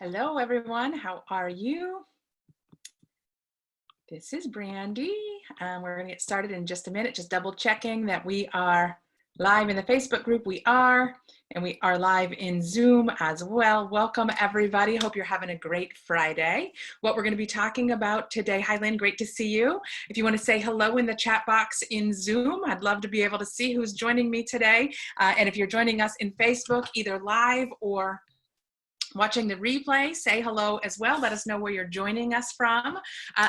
Hello, everyone. How are you? This is Brandi. We're going to get started in just a minute, just double checking that we are live in the Facebook group. We are, and we are live in Zoom as well. Welcome, everybody. Hope you're having a great Friday. What we're going to be talking about today, hi, Lynn, great to see you. If you want to say hello in the chat box in Zoom, I'd love to be able to see who's joining me today. And if you're joining us in Facebook, either live or watching the replay, say hello as well. Let us know where you're joining us from.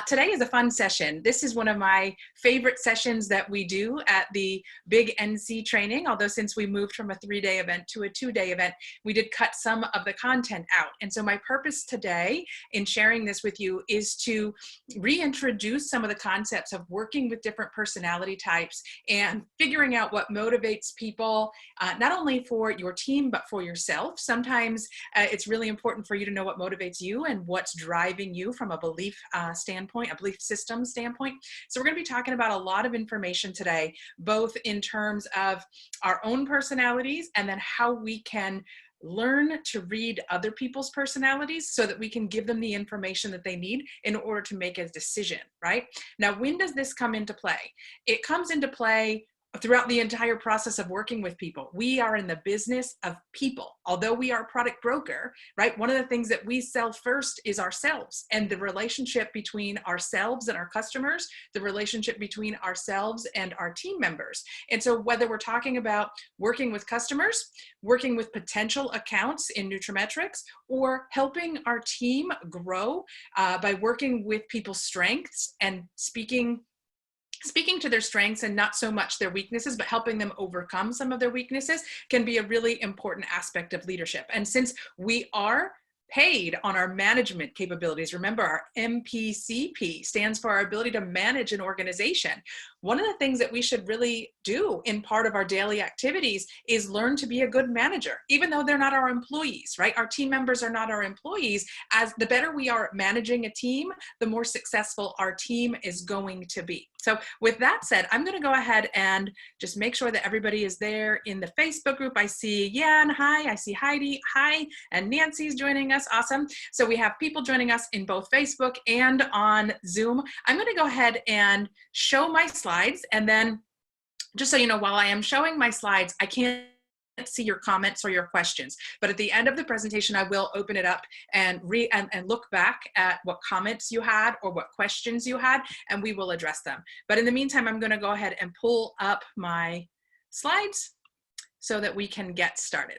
Today is a fun session. This is one of my favorite sessions that we do at the Big NC training, although since we moved from a 3-day event to a 2-day event, we did cut some of the content out. And so my purpose today in sharing this with you is to reintroduce some of the concepts of working with different personality types and figuring out what motivates people, not only for your team, but for yourself. Sometimes it's really important for you to know what motivates you and what's driving you from a belief standpoint, a belief system standpoint. So we're going to be talking about a lot of information today, both in terms of our own personalities and then how we can learn to read other people's personalities so that we can give them the information that they need in order to make a decision, right? Now, when does this come into play? It comes into play throughout the entire process of working with people. We are in the business of people. Although we are a product broker, right? One of the things that we sell first is ourselves and the relationship between ourselves and our customers, the relationship between ourselves and our team members. And so whether we're talking about working with customers, working with potential accounts in nutraMetrix, or helping our team grow by working with people's strengths and speaking to their strengths and not so much their weaknesses, but helping them overcome some of their weaknesses can be a really important aspect of leadership. And since we are paid on our management capabilities, remember our MPCP stands for our ability to manage an organization. One of the things that we should really do in part of our daily activities is learn to be a good manager, even though they're not our employees, right? Our team members are not our employees. As the better we are at managing a team, the more successful our team is going to be. So with that said, I'm going to go ahead and just make sure that everybody is there in the Facebook group. I see Yan, hi. I see Heidi, hi. And Nancy's joining us, awesome. So we have people joining us in both Facebook and on Zoom. I'm going to go ahead and show my slides. And then just so you know, while I am showing my slides, I can't see your comments or your questions, but at the end of the presentation, I will open it up and look back at what comments you had or what questions you had, and we will address them. But in the meantime, I'm going to go ahead and pull up my slides so that we can get started.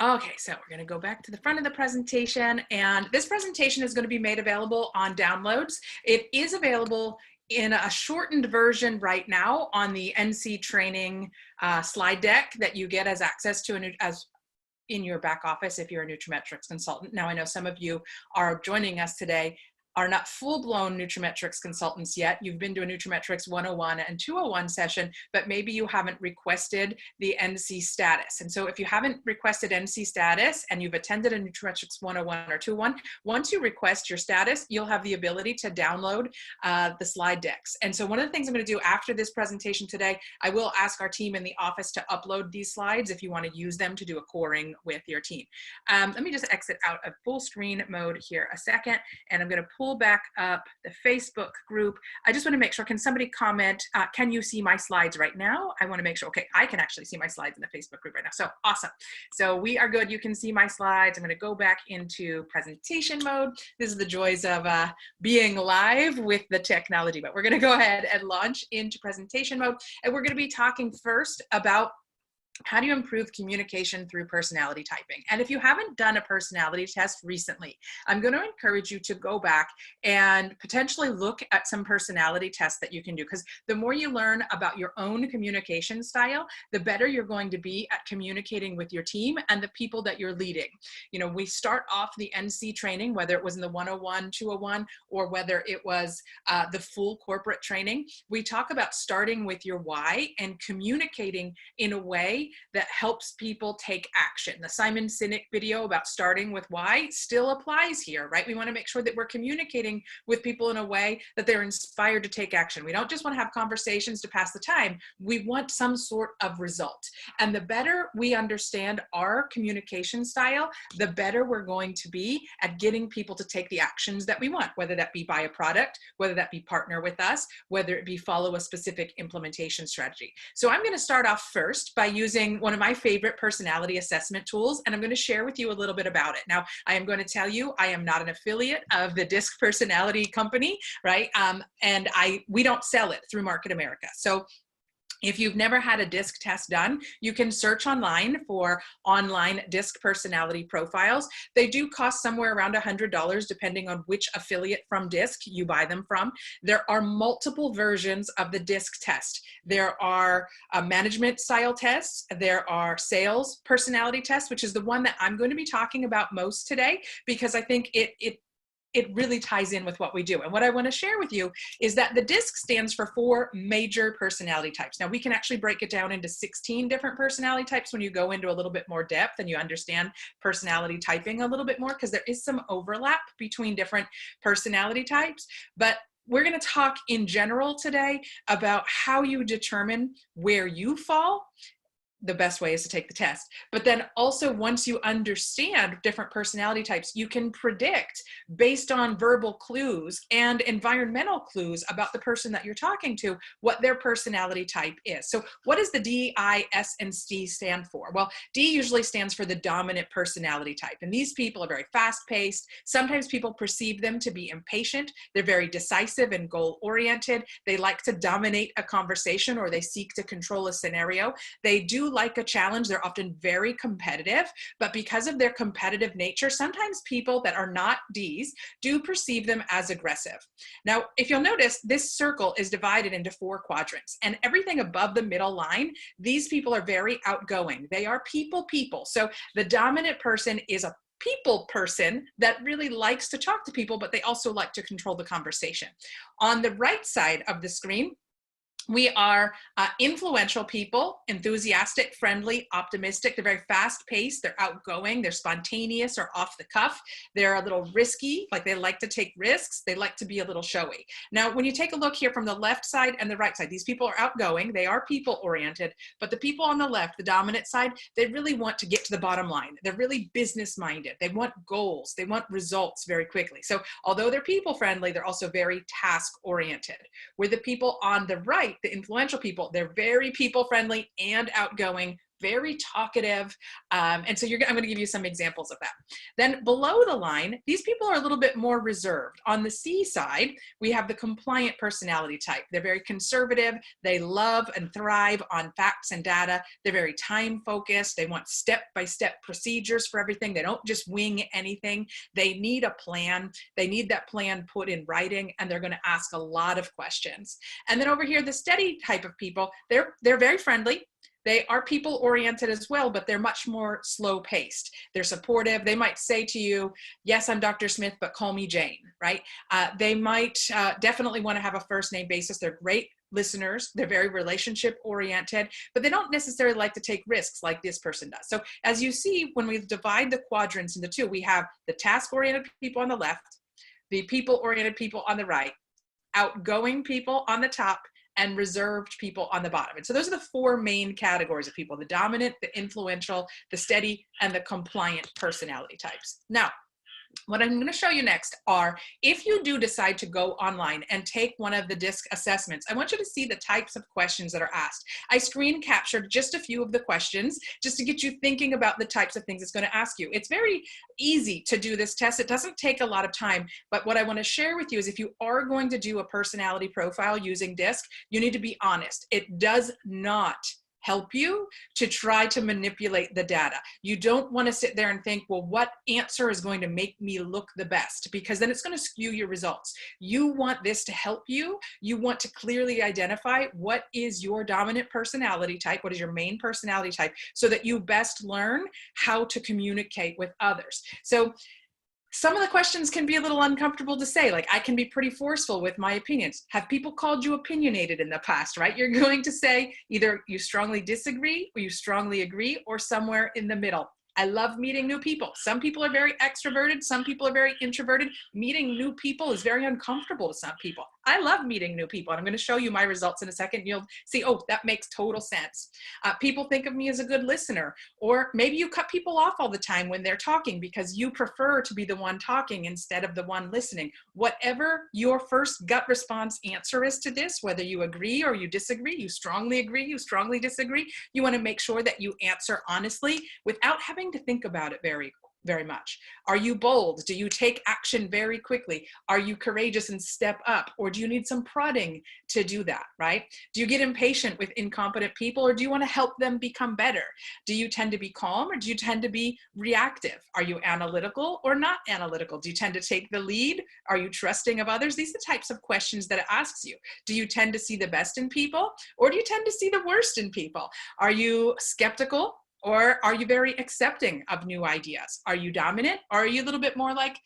Okay, so we're going to go back to the front of the presentation, and this presentation is going to be made available on downloads. It is available in a shortened version right now on the NC training slide deck that you get as access to as in your back office if you're a nutraMetrix consultant. Now, I know some of you are joining us today are not full-blown nutraMetrix consultants yet. You've been to a nutraMetrix 101 and 201 session, but maybe you haven't requested the NC status. And so if you haven't requested NC status and you've attended a nutraMetrix 101 or 201, once you request your status, you'll have the ability to download the slide decks. And so one of the things I'm going to do after this presentation today, I will ask our team in the office to upload these slides if you want to use them to do a coring with your team. Let me just exit out of full screen mode here a second, and I'm going to pull back up the Facebook group. I just want to make sure, can somebody comment, can you see my slides right now? I want to make sure, okay, I can actually see my slides in the Facebook group right now. So awesome. So we are good. You can see my slides. I'm going to go back into presentation mode. This is the joys of being live with the technology, but we're going to go ahead and launch into presentation mode. And we're going to be talking first about how do you improve communication through personality typing? And if you haven't done a personality test recently, I'm going to encourage you to go back and potentially look at some personality tests that you can do, because the more you learn about your own communication style, the better you're going to be at communicating with your team and the people that you're leading. You know, we start off the NC training, whether it was in the 101, 201, or whether it was the full corporate training. We talk about starting with your why and communicating in a way way that helps people take action. The Simon Sinek video about starting with why still applies here, right? We want to make sure that we're communicating with people in a way that they're inspired to take action. We don't just want to have conversations to pass the time. We want some sort of result. And the better we understand our communication style, the better we're going to be at getting people to take the actions that we want, whether that be buy a product, whether that be partner with us, whether it be follow a specific implementation strategy. So I'm going to start off first by using one of my favorite personality assessment tools, and I'm going to share with you a little bit about it. Now, I am going to tell you, I am not an affiliate of the DISC personality company, right? And we don't sell it through Market America. So if you've never had a DISC test done, you can search online for online DISC personality profiles. They do cost somewhere around $100 depending on which affiliate from DISC you buy them from. There are multiple versions of the DISC test. There are management style tests. There are sales personality tests, which is the one that I'm going to be talking about most today because I think it really ties in with what we do. And what I want to share with you is that the DISC stands for 4 major personality types. Now we can actually break it down into 16 different personality types when you go into a little bit more depth and you understand personality typing a little bit more, because there is some overlap between different personality types. But we're going to talk in general today about how you determine where you fall. The best way is to take the test. But then also once you understand different personality types, you can predict based on verbal clues and environmental clues about the person that you're talking to, what their personality type is. So what does the D, I, S, and C stand for? Well, D usually stands for the dominant personality type. And these people are very fast-paced. Sometimes people perceive them to be impatient. They're very decisive and goal-oriented. They like to dominate a conversation or they seek to control a scenario. They do like a challenge. They're often very competitive, but because of their competitive nature, sometimes people that are not Ds do perceive them as aggressive. Now, if you'll notice, this circle is divided into 4 quadrants, and everything above the middle line, these people are very outgoing. They are people. So the dominant person is a people person that really likes to talk to people, but they also like to control the conversation. On the right side of the screen, we are influential people, enthusiastic, friendly, optimistic. They're very fast-paced. They're outgoing. They're spontaneous or off the cuff. They're a little risky, like they like to take risks. They like to be a little showy. Now, when you take a look here from the left side and the right side, these people are outgoing. They are people-oriented. But the people on the left, the dominant side, they really want to get to the bottom line. They're really business-minded. They want goals. They want results very quickly. So although they're people-friendly, they're also very task-oriented. Where the people on the right, the influential people, they're very people-friendly and outgoing, very talkative. And so I'm going to give you some examples of that. Then below the line, these people are a little bit more reserved. On the C side, we have the compliant personality type. They're very conservative. They love and thrive on facts and data. They're very time-focused. They want step-by-step procedures for everything. They don't just wing anything. They need a plan. They need that plan put in writing, and they're going to ask a lot of questions. And then over here, the steady type of people, they're very friendly. They are people-oriented as well, but they're much more slow-paced. They're supportive. They might say to you, yes, I'm Dr. Smith, but call me Jane, right? They might definitely want to have a first-name basis. They're great listeners. They're very relationship-oriented, but they don't necessarily like to take risks like this person does. So as you see, when we divide the quadrants into 2, we have the task-oriented people on the left, the people-oriented people on the right, outgoing people on the top, and reserved people on the bottom. And so those are the 4 main categories of people: the dominant, the influential, the steady, and the compliant personality types. Now, what I'm going to show you next are, if you do decide to go online and take one of the DISC assessments, I want you to see the types of questions that are asked. I screen captured just a few of the questions just to get you thinking about the types of things it's going to ask you. It's very easy to do this test. It doesn't take a lot of time, but what I want to share with you is if you are going to do a personality profile using DISC, you need to be honest. It does not help you to try to manipulate the data. You don't want to sit there and think, well, what answer is going to make me look the best? Because then it's going to skew your results. You want this to help you. You want to clearly identify what is your dominant personality type, what is your main personality type, so that you best learn how to communicate with others. So Some of the questions can be a little uncomfortable to say. Like, I can be pretty forceful with my opinions. Have people called you opinionated in the past, right? You're going to say either you strongly disagree or you strongly agree, or somewhere in the middle. I love meeting new people. Some people are very extroverted. Some people are very introverted. Meeting new people is very uncomfortable to some people. I love meeting new people. And I'm going to show you my results in a second. You'll see, oh, that makes total sense. People think of me as a good listener, or maybe you cut people off all the time when they're talking because you prefer to be the one talking instead of the one listening. Whatever your first gut response answer is to this, whether you agree or you disagree, you strongly disagree, you want to make sure that you answer honestly without having to think about it very much. Are you bold? Do you take action very quickly? Are you courageous and step up? Or do you need some prodding to do that, right? Do you get impatient with incompetent people, or do you want to help them become better? Do you tend to be calm, or do you tend to be reactive? Are you analytical or not analytical? Do you tend to take the lead? Are you trusting of others? These are the types of questions that it asks you. Do you tend to see the best in people, or do you tend to see the worst in people? Are you skeptical, or are you very accepting of new ideas? Are you dominant, or are you a little bit more like,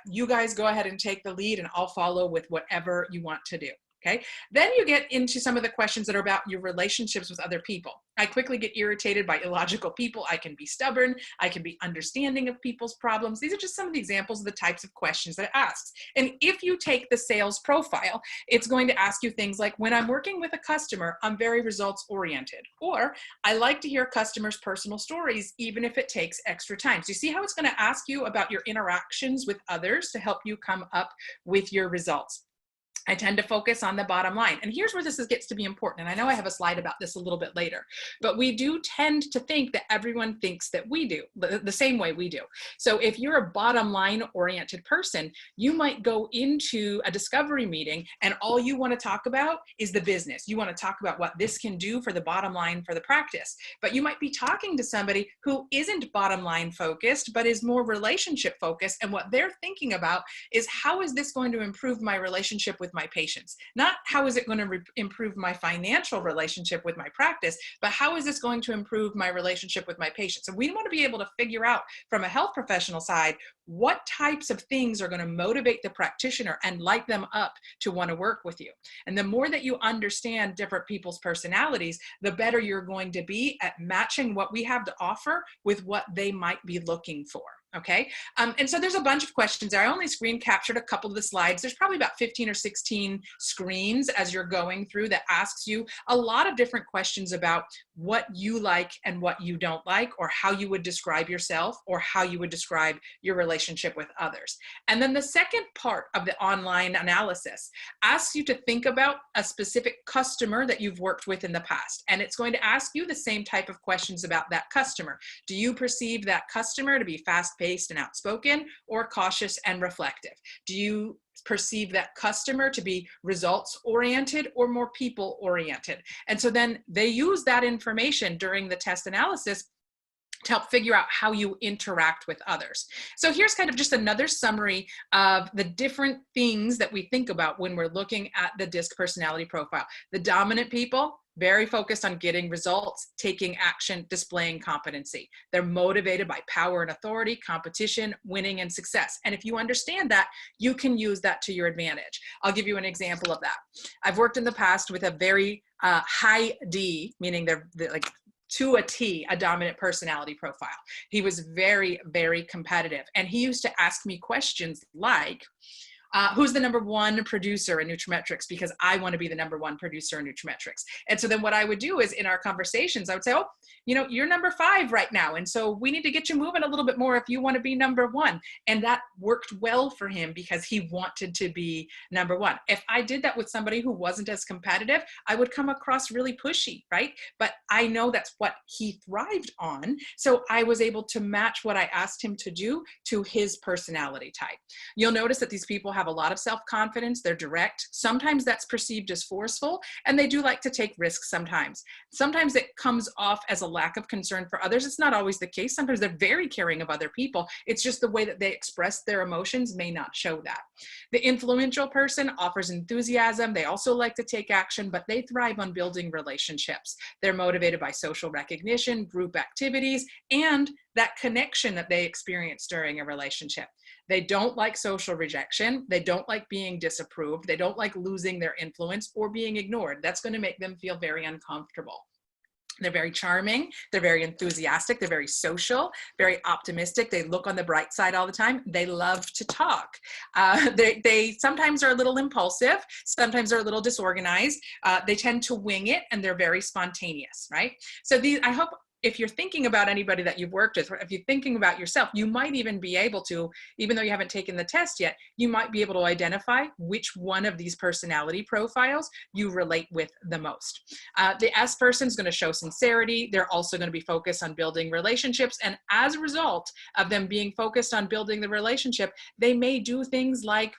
you guys go ahead and take the lead and I'll follow with whatever you want to do? Okay. Then you get into some of the questions that are about your relationships with other people. I quickly get irritated by illogical people. I can be stubborn. I can be understanding of people's problems. These are just some of the examples of the types of questions that it asks. And if you take the sales profile, it's going to ask you things like, when I'm working with a customer, I'm very results oriented, or I like to hear customers' personal stories, even if it takes extra time. So you see how it's going to ask you about your interactions with others to help you come up with your results. I tend to focus on the bottom line. And here's where this gets to be important. And I know I have a slide about this a little bit later, but we do tend to think that everyone thinks that we do, the same way we do. So if you're a bottom line oriented person, you might go into a discovery meeting and all you want to talk about is the business. You want to talk about what this can do for the bottom line for the practice. But you might be talking to somebody who isn't bottom line focused, but is more relationship focused. And what they're thinking about is, how is this going to improve my relationship with my patients? Not how is it going to improve my financial relationship with my practice, but how is this going to improve my relationship with my patients? And we want to be able to figure out from a health professional side, what types of things are going to motivate the practitioner and light them up to want to work with you. And the more that you understand different people's personalities, the better you're going to be at matching what we have to offer with what they might be looking for. Okay. And so there's a bunch of questions there. I only screen captured a couple of the slides. There's probably about 15 or 16 screens as you're going through that asks you a lot of different questions about what you like and what you don't like, or how you would describe yourself, or how you would describe your relationship with others. And then the second part of the online analysis asks you to think about a specific customer that you've worked with in the past. And it's going to ask you the same type of questions about that customer. Do you perceive that customer to be fast-paced and outspoken, or cautious and reflective? Do you perceive that customer to be results oriented or more people oriented? And so then they use that information during the test analysis to help figure out how you interact with others. So here's kind of just another summary of the different things that we think about when we're looking at the DISC personality profile. The dominant people, very focused on getting results, taking action, displaying competency. They're motivated by power and authority, competition, winning, and success. And if you understand that, you can use that to your advantage. I'll give you an example of that. I've worked in the past with a very high D, meaning they're like to a T, a dominant personality profile. He was very, very competitive. And he used to ask me questions like, who's the number one producer in nutraMetrix? Because I want to be the number one producer in nutraMetrix. And so then what I would do is, in our conversations, I would say, oh, you know, you're number 5 right now. And so we need to get you moving a little bit more if you want to be number 1. And that worked well for him because he wanted to be number 1. If I did that with somebody who wasn't as competitive, I would come across really pushy, right? But I know that's what he thrived on. So I was able to match what I asked him to do to his personality type. You'll notice that these people have a lot of self-confidence. They're direct. Sometimes that's perceived as forceful, and they do like to take risks sometimes. Sometimes it comes off as a lack of concern for others. It's not always the case. Sometimes they're very caring of other people. It's just the way that they express their emotions may not show that. The influential person offers enthusiasm. They also like to take action, but they thrive on building relationships. They're motivated by social recognition, group activities, and that connection that they experience during a relationship. They don't like social rejection. They don't like being disapproved. They don't like losing their influence or being ignored. That's going to make them feel very uncomfortable. They're very charming. They're very enthusiastic. They're very social, very optimistic. They look on the bright side all the time. They love to talk. They sometimes are a little impulsive. Sometimes they're a little disorganized. They tend to wing it, and they're very spontaneous, right? So I hope if you're thinking about anybody that you've worked with, or if you're thinking about yourself, you might even be able to, even though you haven't taken the test yet, you might be able to identify which one of these personality profiles you relate with the most. The S person is going to show sincerity. They're also going to be focused on building relationships. And as a result of them being focused on building the relationship, they may do things like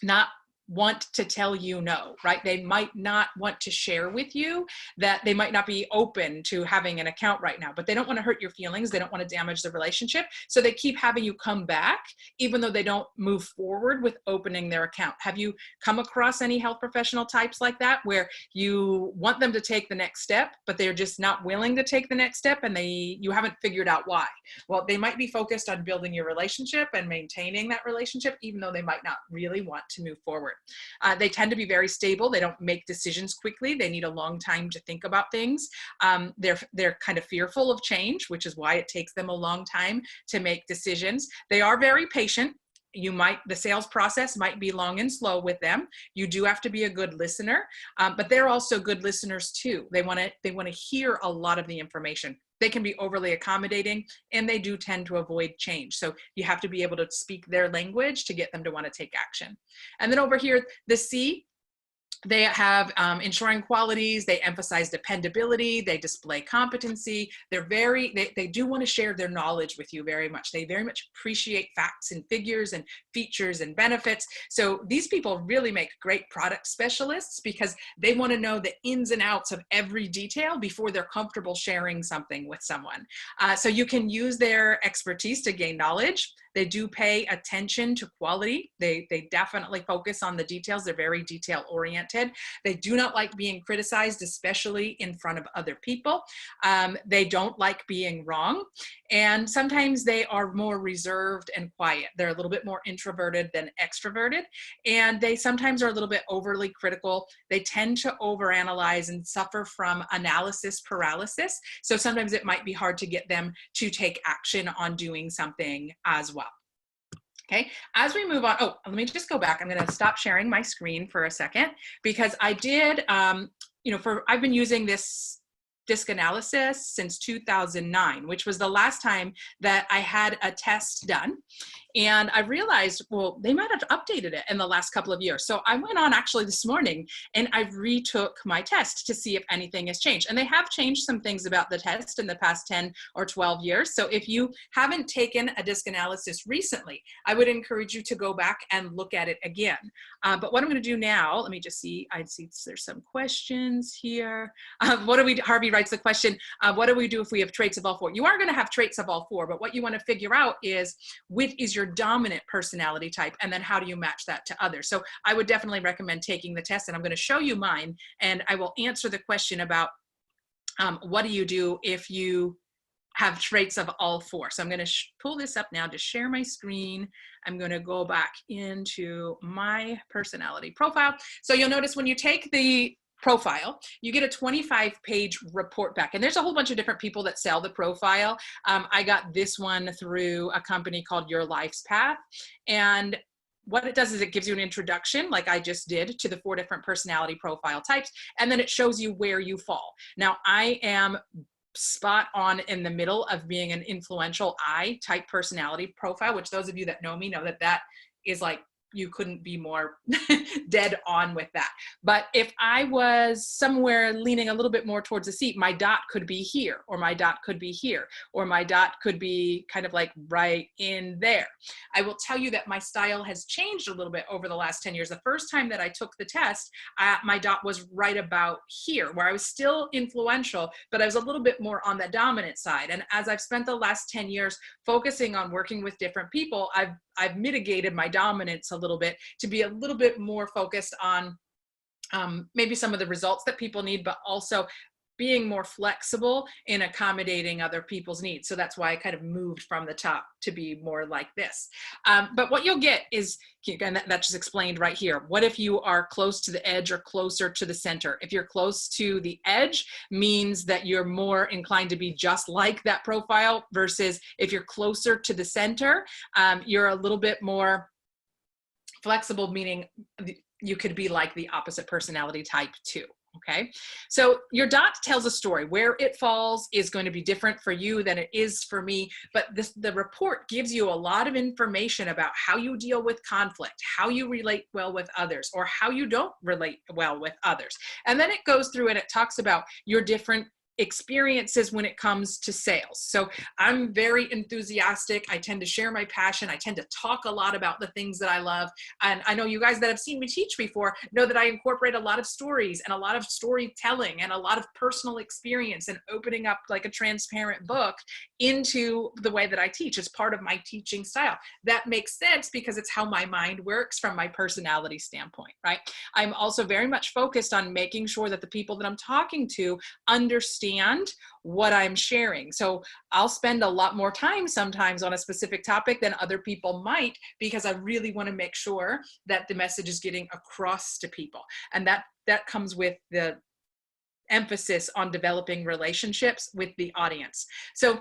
not want to tell you no, right? They might not want to share with you, that they might not be open to having an account right now, but they don't want to hurt your feelings. They don't want to damage the relationship. So they keep having you come back, even though they don't move forward with opening their account. Have you come across any health professional types like that, where you want them to take the next step, but they're just not willing to take the next step, and you haven't figured out why? Well, they might be focused on building your relationship and maintaining that relationship, even though they might not really want to move forward. They tend to be very stable. They don't make decisions quickly. They need a long time to think about things. They're kind of fearful of change, which is why it takes them a long time to make decisions. They are very patient. The sales process might be long and slow with them. You do have to be a good listener, but they're also good listeners too. They want to hear a lot of the information. They can be overly accommodating, and they do tend to avoid change. So you have to be able to speak their language to get them to want to take action. And then over here, the C, they have ensuring qualities. They emphasize dependability. They display competency. They do want to share their knowledge with you very much. They very much appreciate facts and figures and features and benefits. So these people really make great product specialists, because they want to know the ins and outs of every detail before they're comfortable sharing something with someone. So you can use their expertise to gain knowledge. They do pay attention to quality. They definitely focus on the details. They're very detail oriented. They do not like being criticized, especially in front of other people. They don't like being wrong. And sometimes they are more reserved and quiet. They're a little bit more introverted than extroverted. And they sometimes are a little bit overly critical. They tend to overanalyze and suffer from analysis paralysis. So sometimes it might be hard to get them to take action on doing something as well. Okay, as we move on, let me just go back. I'm going to stop sharing my screen for a second, because I did, I've been using this disc analysis since 2009, which was the last time that I had a test done. And I realized, well, they might have updated it in the last couple of years. So I went on actually this morning and I retook my test to see if anything has changed. And they have changed some things about the test in the past 10 or 12 years. So if you haven't taken a disc analysis recently, I would encourage you to go back and look at it again. But what I'm going to do now, let me just see, I see there's some questions here. Harvey writes the question, what do we do if we have traits of all four? You are going to have traits of all four, but what you want to figure out is which is your dominant personality type, and then how do you match that to others. So I would definitely recommend taking the test, and I'm going to show you mine, and I will answer the question about what do you do if you have traits of all four. So I'm going to pull this up now to share my screen. I'm going to go back into my personality profile. So you'll notice when you take the profile, you get a 25-page report back. And there's a whole bunch of different people that sell the profile. I got this one through a company called Your Life's Path. And what it does is it gives you an introduction, like I just did, to the 4 different personality profile types. And then it shows you where you fall. Now, I am spot on in the middle of being an influential I type personality profile, which those of you that know me know that that is like, you couldn't be more dead on with that. But if I was somewhere leaning a little bit more towards the seat, my dot could be here, or my dot could be here, or my dot could be kind of like right in there. I will tell you that my style has changed a little bit over the last 10 years. The first time that I took the test, my dot was right about here, where I was still influential, but I was a little bit more on the dominant side. And as I've spent the last 10 years focusing on working with different people, I've mitigated my dominance a little bit to be a little bit more focused on maybe some of the results that people need, but also being more flexible in accommodating other people's needs. So that's why I kind of moved from the top to be more like this. But what you'll get is, again, that's just explained right here. What if you are close to the edge or closer to the center? If you're close to the edge, means that you're more inclined to be just like that profile, versus if you're closer to the center, you're a little bit more flexible, meaning you could be like the opposite personality type too. Okay, so your dot tells a story. Where it falls is going to be different for you than it is for me, but the report gives you a lot of information about how you deal with conflict, how you relate well with others, or how you don't relate well with others. And then it goes through and it talks about your different experiences when it comes to sales. So I'm very enthusiastic. I tend to share my passion. I tend to talk a lot about the things that I love. And I know you guys that have seen me teach before know that I incorporate a lot of stories and a lot of storytelling and a lot of personal experience and opening up like a transparent book into the way that I teach as part of my teaching style. That makes sense because it's how my mind works from my personality standpoint, right? I'm also very much focused on making sure that the people that I'm talking to understand what I'm sharing. So I'll spend a lot more time sometimes on a specific topic than other people might, because I really want to make sure that the message is getting across to people. And that comes with the emphasis on developing relationships with the audience. So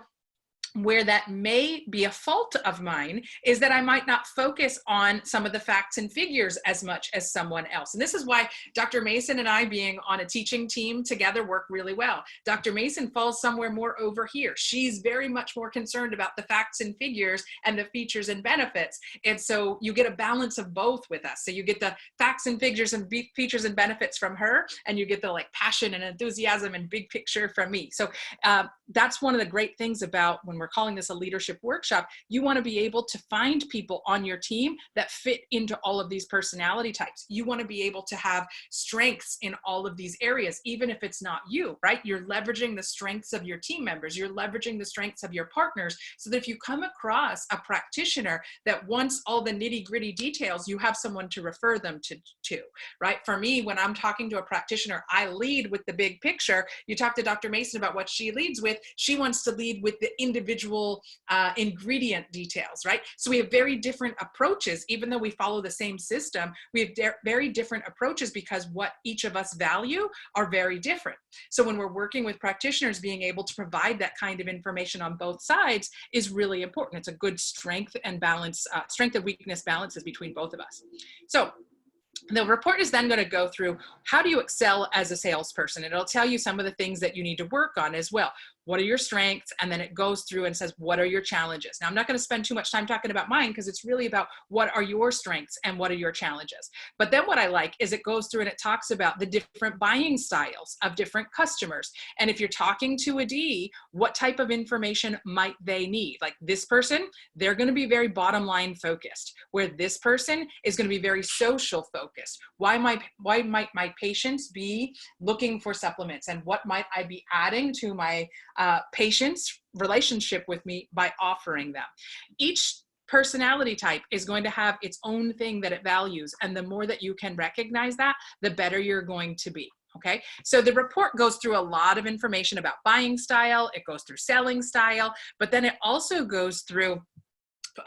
where that may be a fault of mine is that I might not focus on some of the facts and figures as much as someone else. And this is why Dr. Mason and I, being on a teaching team together, work really well. Dr. Mason falls somewhere more over here. She's very much more concerned about the facts and figures and the features and benefits. And so you get a balance of both with us. So you get the facts and figures and features and benefits from her, and you get the like passion and enthusiasm and big picture from me. So that's one of the great things about when we're calling this a leadership workshop. You want to be able to find people on your team that fit into all of these personality types. You want to be able to have strengths in all of these areas, even if it's not you, right? You're leveraging the strengths of your team members. You're leveraging the strengths of your partners, so that if you come across a practitioner that wants all the nitty gritty details, you have someone to refer them to, right? For me, when I'm talking to a practitioner, I lead with the big picture. You talk to Dr. Mason about what she leads with. She wants to lead with the individual ingredient details, right? So we have very different approaches. Even though we follow the same system, we have very different approaches because what each of us value are very different. So when we're working with practitioners, being able to provide that kind of information on both sides is really important. It's a good strength and balance, strength and weakness balances between both of us. So the report is then going to go through, how do you excel as a salesperson? It'll tell you some of the things that you need to work on as well. What are your strengths? And then it goes through and says, what are your challenges? Now, I'm not going to spend too much time talking about mine, because it's really about what are your strengths and what are your challenges. But then what I like is it goes through and it talks about the different buying styles of different customers. And if you're talking to a D, what type of information might they need? Like this person, they're going to be very bottom line focused, where this person is going to be very social focused. Why might my patients be looking for supplements, and what might I be adding to my patient's relationship with me by offering them? Each personality type is going to have its own thing that it values. And the more that you can recognize that, the better you're going to be. Okay, so the report goes through a lot of information about buying style. It goes through selling style, but then it also goes through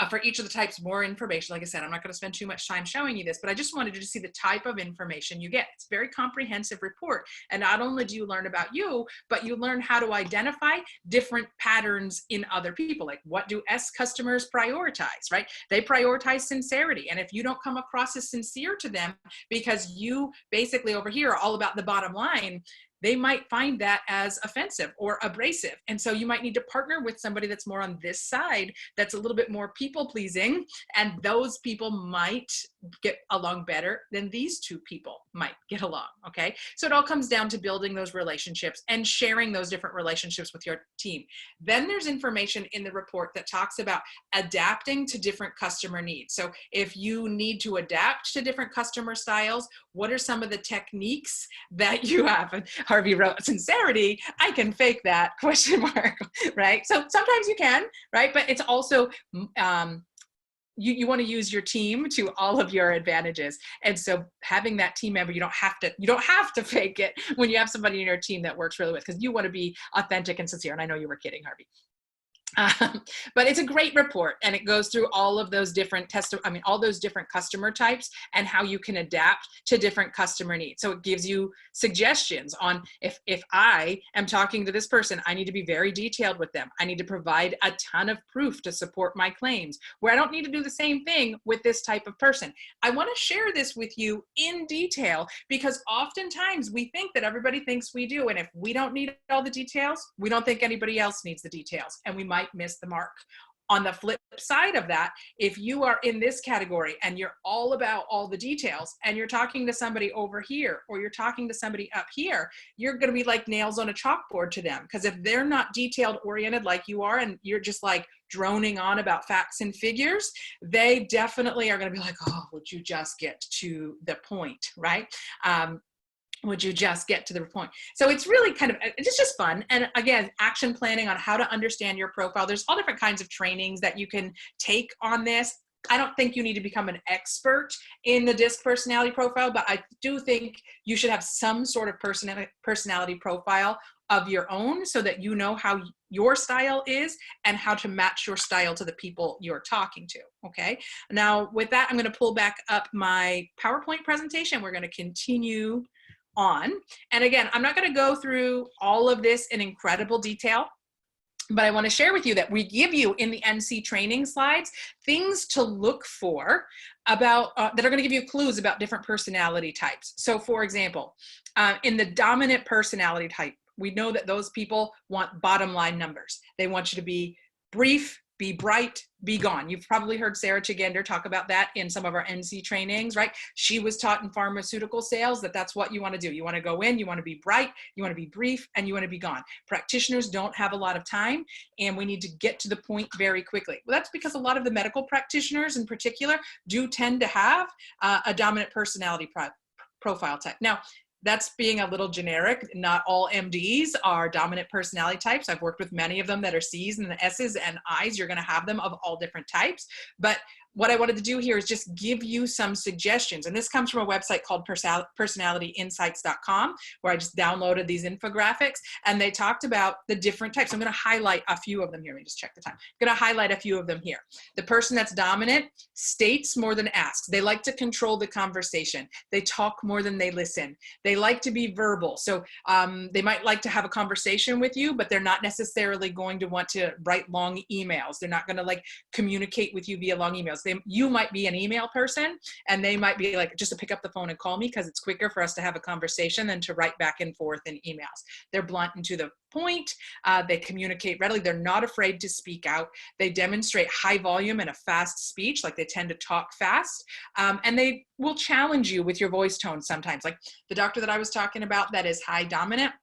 for each of the types more information. Like I said, I'm not going to spend too much time showing you this, but I just wanted you to see the type of information you get. It's a very comprehensive report. And not only do you learn about you, but you learn how to identify different patterns in other people. Like, what do S customers prioritize, right? They prioritize sincerity. And if you don't come across as sincere to them, because you basically over here are all about the bottom line, they might find that as offensive or abrasive. And so you might need to partner with somebody that's more on this side, that's a little bit more people pleasing, and those people might get along better than these two people might get along, okay? So it all comes down to building those relationships and sharing those different relationships with your team. Then there's information in the report that talks about adapting to different customer needs. So if you need to adapt to different customer styles, what are some of the techniques that you have? And Harvey wrote, sincerity, I can fake that, question mark, right? So sometimes you can, right? But it's also you want to use your team to all of your advantages. And so having that team member, you don't have to fake it when you have somebody in your team that works really with, because you want to be authentic and sincere. And I know you were kidding, Harvey. But it's a great report, and it goes through all of those different all those different customer types and how you can adapt to different customer needs. So it gives you suggestions on if I am talking to this person, I need to be very detailed with them. I need to provide a ton of proof to support my claims, where I don't need to do the same thing with this type of person. I want to share this with you in detail, because oftentimes we think that everybody thinks we do. And if we don't need all the details, we don't think anybody else needs the details, and we might miss the mark. On the flip side of that, if you are in this category and you're all about all the details, and you're talking to somebody over here, or you're talking to somebody up here, you're going to be like nails on a chalkboard to them. Because if they're not detailed oriented like you are, and you're just like droning on about facts and figures, they definitely are going to be like, oh, would you just get to the point, right? Would you just get to the point? So it's really it's just fun. And again, action planning on how to understand your profile. There's all different kinds of trainings that you can take on this. I don't think you need to become an expert in the DISC personality profile, but I do think you should have some sort of personality profile of your own, so that you know how your style is and how to match your style to the people you're talking to. Okay. Now with that, I'm going to pull back up my PowerPoint presentation. We're going to continue on. And again, I'm not going to go through all of this in incredible detail, but I want to share with you that we give you in the NC training slides things to look for about that are going to give you clues about different personality types. So for example, in the dominant personality type, we know that those people want bottom line numbers. They want you to be brief, be bright, be gone. You've probably heard Sarah Chigender talk about that in some of our NC trainings, right? She was taught in pharmaceutical sales that that's what you want to do. You want to go in, you want to be bright, you want to be brief, and you want to be gone. Practitioners don't have a lot of time, and we need to get to the point very quickly. Well, that's because a lot of the medical practitioners in particular do tend to have a dominant personality profile type. Now, that's being a little generic. Not all MDs are dominant personality types. I've worked with many of them that are C's and the S's and I's. You're going to have them of all different types. But what I wanted to do here is just give you some suggestions. And this comes from a website called personalityinsights.com, where I just downloaded these infographics, and they talked about the different types. I'm going to highlight a few of them here. Let me just check the time. I'm going to highlight a few of them here. The person that's dominant states more than asks. They like to control the conversation. They talk more than they listen. They like to be verbal. So they might like to have a conversation with you, but they're not necessarily going to want to write long emails. They're not going to like communicate with you via long emails. You might be an email person, and they might be like, just to pick up the phone and call me, because it's quicker for us to have a conversation than to write back and forth in emails. They're blunt and to the point. They communicate readily. They're not afraid to speak out. They demonstrate high volume and a fast speech, like they tend to talk fast. And they will challenge you with your voice tone sometimes. Like the doctor that I was talking about that is high dominant,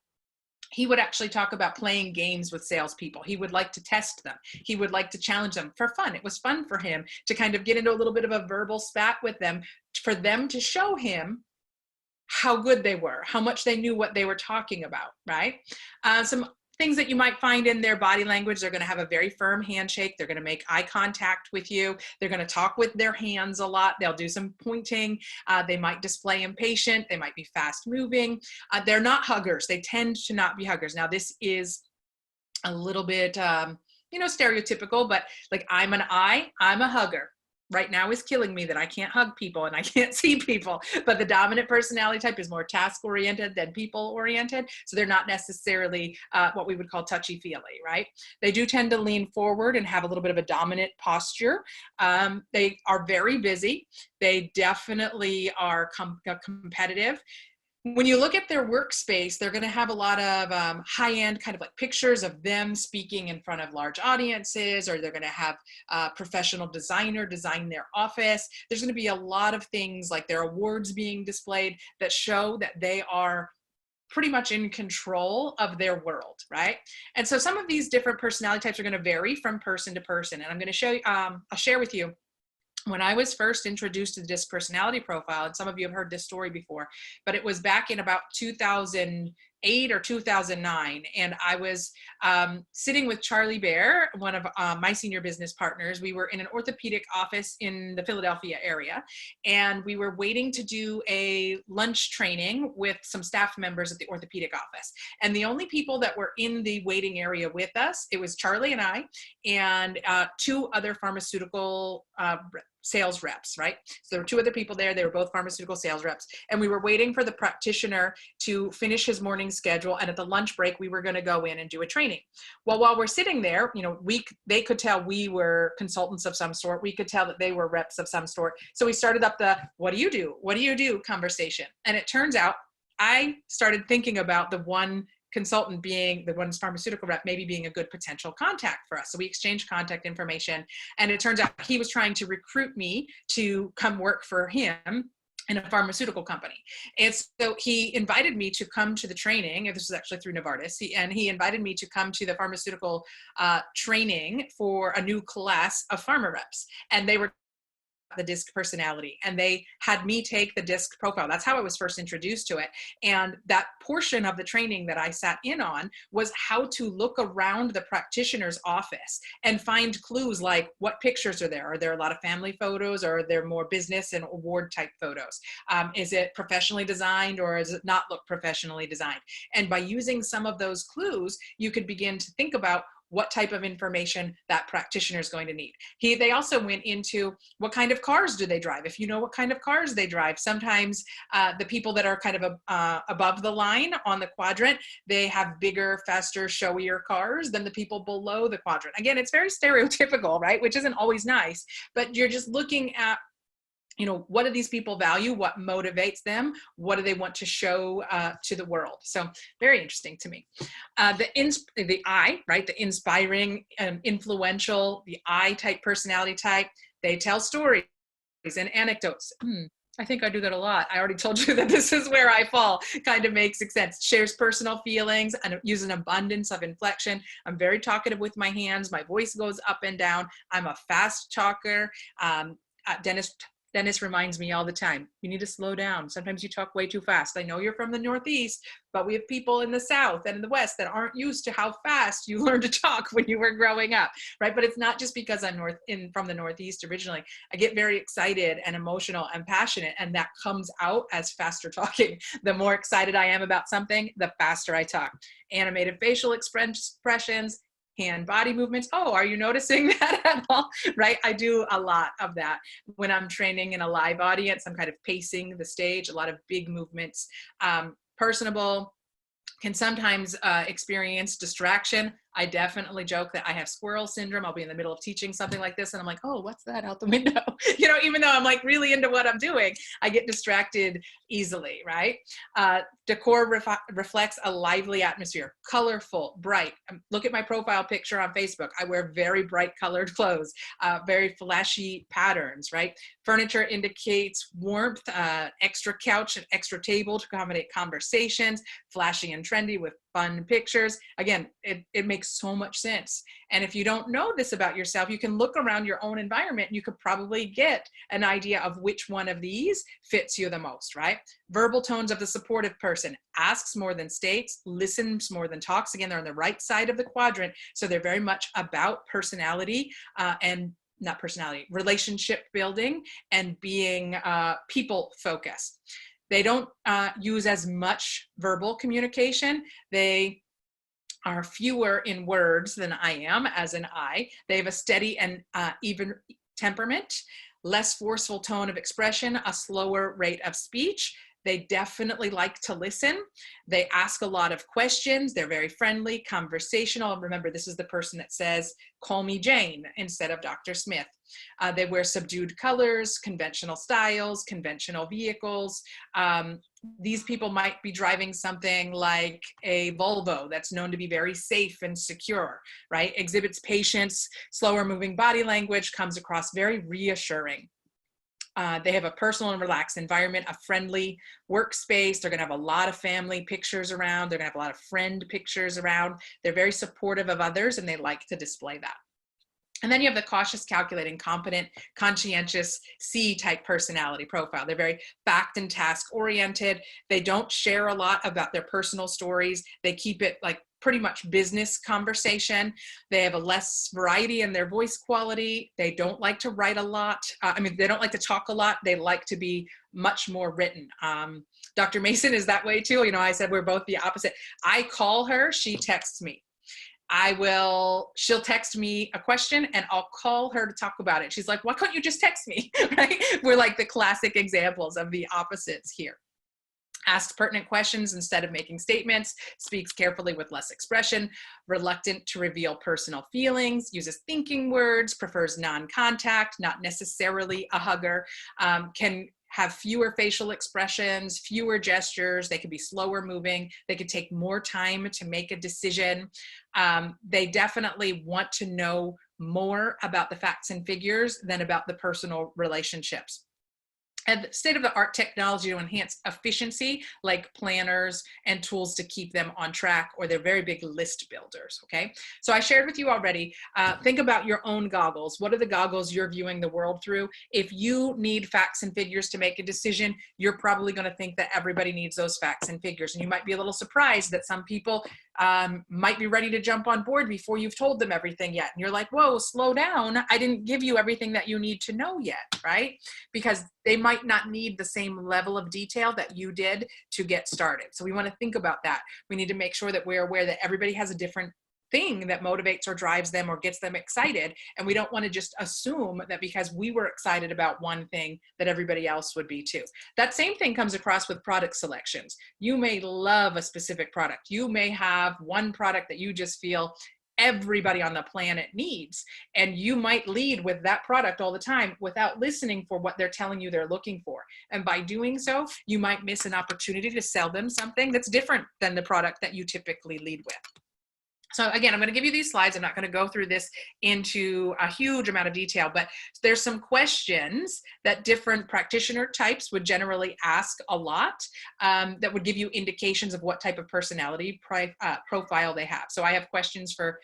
he would actually talk about playing games with salespeople. He would like to test them. He would like to challenge them for fun. It was fun for him to kind of get into a little bit of a verbal spat with them, for them to show him how good they were, how much they knew what they were talking about, right? Some things that you might find in their body language: they're going to have a very firm handshake. They're going to make eye contact with you. They're going to talk with their hands a lot. They'll do some pointing. They might display impatient. They might be fast moving. They're not huggers. They tend to not be huggers. Now, this is a little bit, stereotypical, but like I'm a hugger. Right now is killing me that I can't hug people and I can't see people. But the dominant personality type is more task-oriented than people-oriented. So they're not necessarily what we would call touchy-feely, right? They do tend to lean forward and have a little bit of a dominant posture. They are very busy. They definitely are competitive. When you look at their workspace, they're going to have a lot of high-end kind of like pictures of them speaking in front of large audiences, or they're going to have a professional designer design their office. There's going to be a lot of things like their awards being displayed that show that they are pretty much in control of their world, right? And so some of these different personality types are going to vary from person to person. And I'm going to show you, I'll share with you. When I was first introduced to the DISC personality profile, and some of you have heard this story before, but it was back in about 2010 2008 or 2009, and I was sitting with Charlie Bear, one of my senior business partners. We were in an orthopedic office in the Philadelphia area, and we were waiting to do a lunch training with some staff members at the orthopedic office. And the only people that were in the waiting area with us, it was Charlie and I, and two other pharmaceutical sales reps, right? So there were two other people there. They were both pharmaceutical sales reps. And we were waiting for the practitioner to finish his morning schedule. And at the lunch break, we were going to go in and do a training. Well, while we're sitting there, you know, they could tell we were consultants of some sort. We could tell that they were reps of some sort. So we started up the, what do you do? What do you do? Conversation. And it turns out I started thinking about the one consultant being the one's pharmaceutical rep, maybe being a good potential contact for us. So we exchanged contact information, and it turns out he was trying to recruit me to come work for him in a pharmaceutical company. And so he invited me to come to the training, and this was actually through Novartis, and he invited me to come to the pharmaceutical training for a new class of pharma reps. And they were the DISC personality, and they had me take the DISC profile. That's how I was first introduced to it. And that portion of the training that I sat in on was how to look around the practitioner's office and find clues like what pictures are there? Are there a lot of family photos, or are there more business and award type photos? Is it professionally designed, or does it not look professionally designed? And by using some of those clues, you could begin to think about what type of information that practitioner is going to need. They also went into what kind of cars do they drive. If you know what kind of cars they drive, sometimes the people that are kind of above the line on the quadrant, they have bigger, faster, showier cars than the people below the quadrant. Again, it's very stereotypical, right? Which isn't always nice, but you're just looking at, you know, what do these people value? What motivates them? What do they want to show to the world? So very interesting to me. The I, right? The inspiring, influential, the I type personality type. They tell stories and anecdotes. I think I do that a lot. I already told you that this is where I fall. Kind of makes sense. Shares personal feelings and use an abundance of inflection. I'm very talkative with my hands. My voice goes up and down. I'm a fast talker. Dennis reminds me all the time, you need to slow down. Sometimes you talk way too fast. I know you're from the Northeast, but we have people in the South and in the West that aren't used to how fast you learned to talk when you were growing up, right? But it's not just because I'm from the Northeast originally. I get very excited and emotional and passionate, and that comes out as faster talking. The more excited I am about something, the faster I talk. Animated facial expressions, hand body movements. Oh, are you noticing that at all? Right? I do a lot of that when I'm training in a live audience. I'm kind of pacing the stage, a lot of big movements. Personable, can sometimes experience distraction. I definitely joke that I have squirrel syndrome. I'll be in the middle of teaching something like this, and I'm like, oh, what's that out the window? You know, even though I'm like really into what I'm doing, I get distracted easily, right? Decor reflects a lively atmosphere, colorful, bright. Look at my profile picture on Facebook. I wear very bright colored clothes, very flashy patterns, right? Furniture indicates warmth, extra couch and extra table to accommodate conversations, flashy and trendy with fun pictures. Again, it makes so much sense. And if you don't know this about yourself, you can look around your own environment and you could probably get an idea of which one of these fits you the most, right? Verbal tones of the supportive person, asks more than states, listens more than talks. Again, they're on the right side of the quadrant. So they're very much about personality and not personality, relationship building and being people focused. They don't use as much verbal communication. They are fewer in words than I am as an I. They have a steady and even temperament, less forceful tone of expression, a slower rate of speech. They definitely like to listen. They ask a lot of questions. They're very friendly, conversational. Remember, this is the person that says, call me Jane instead of Dr. Smith. They wear subdued colors, conventional styles, conventional vehicles. These people might be driving something like a Volvo that's known to be very safe and secure, right? Exhibits patience, slower moving body language, comes across very reassuring. They have a personal and relaxed environment, a friendly workspace. They're going to have a lot of family pictures around. They're going to have a lot of friend pictures around. They're very supportive of others, and they like to display that. And then you have the cautious, calculating, competent, conscientious, C-type personality profile. They're very fact and task oriented. They don't share a lot about their personal stories. They keep it like pretty much business conversation. They have a less variety in their voice quality. They don't like to write a lot. They don't like to talk a lot. They like to be much more written. Dr. Mason is that way too. I said we're both the opposite. I call her, she texts me. She'll text me a question and I'll call her to talk about it. She's like, why can't you just text me, right? We're like the classic examples of the opposites here. Asks pertinent questions instead of making statements, speaks carefully with less expression, reluctant to reveal personal feelings, uses thinking words, prefers non-contact, not necessarily a hugger, can have fewer facial expressions, fewer gestures. They could be slower moving. They could take more time to make a decision. They definitely want to know more about the facts and figures than about the personal relationships. And state-of-the-art technology to enhance efficiency, like planners and tools to keep them on track, or they're very big list builders, okay? So I shared with you already, think about your own goggles. What are the goggles you're viewing the world through? If you need facts and figures to make a decision, you're probably gonna think that everybody needs those facts and figures. And you might be a little surprised that some people might be ready to jump on board before you've told them everything yet. And you're like, whoa, slow down. I didn't give you everything that you need to know yet, right? Because they might not need the same level of detail that you did to get started. So we want to think about that. We need to make sure that we're aware that everybody has a different thing that motivates or drives them or gets them excited. And we don't want to just assume that because we were excited about one thing that everybody else would be too. That same thing comes across with product selections. You may love a specific product. You may have one product that you just feel everybody on the planet needs. And you might lead with that product all the time without listening for what they're telling you they're looking for. And by doing so, you might miss an opportunity to sell them something that's different than the product that you typically lead with. So again, I'm going to give you these slides. I'm not going to go through this into a huge amount of detail, but there's some questions that different practitioner types would generally ask a lot that would give you indications of what type of personality profile they have. So I have questions for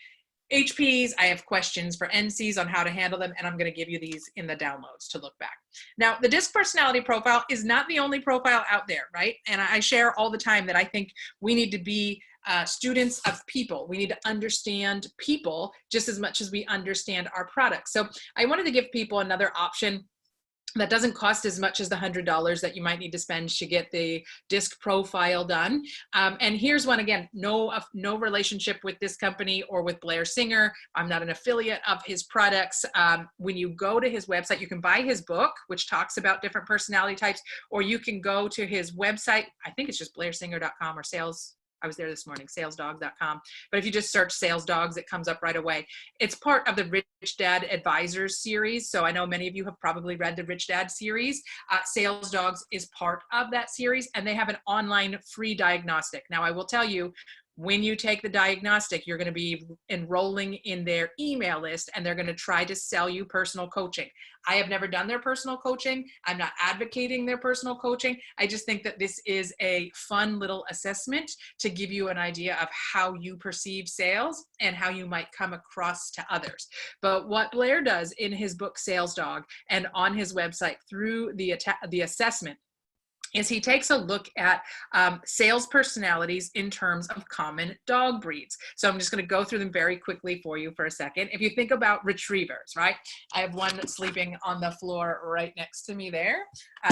HPs, I have questions for NCs on how to handle them, and I'm going to give you these in the downloads to look back. Now, the DISC personality profile is not the only profile out there, right? And I share all the time that I think we need to be students of people. We need to understand people just as much as we understand our products. So I wanted to give people another option that doesn't cost as much as the $100 that you might need to spend to get the DISC profile done. And here's one, again, no relationship with this company or with Blair Singer. I'm not an affiliate of his products. When you go to his website, you can buy his book, which talks about different personality types, or you can go to his website. I think it's just blairsinger.com or I was there this morning, salesdogs.com. But if you just search Sales Dogs, it comes up right away. It's part of the Rich Dad Advisors series. So I know many of you have probably read the Rich Dad series. Sales Dogs is part of that series, and they have an online free diagnostic. Now, I will tell you, when you take the diagnostic, you're going to be enrolling in their email list, and they're going to try to sell you personal coaching. I have never done their personal coaching. I'm not advocating their personal coaching. I just think that this is a fun little assessment to give you an idea of how you perceive sales and how you might come across to others. But what Blair does in his book, Sales Dog, and on his website through the assessment, is he takes a look at sales personalities in terms of common dog breeds. So I'm just going to go through them very quickly for you for a second. If you think about retrievers, right? I have one sleeping on the floor right next to me there.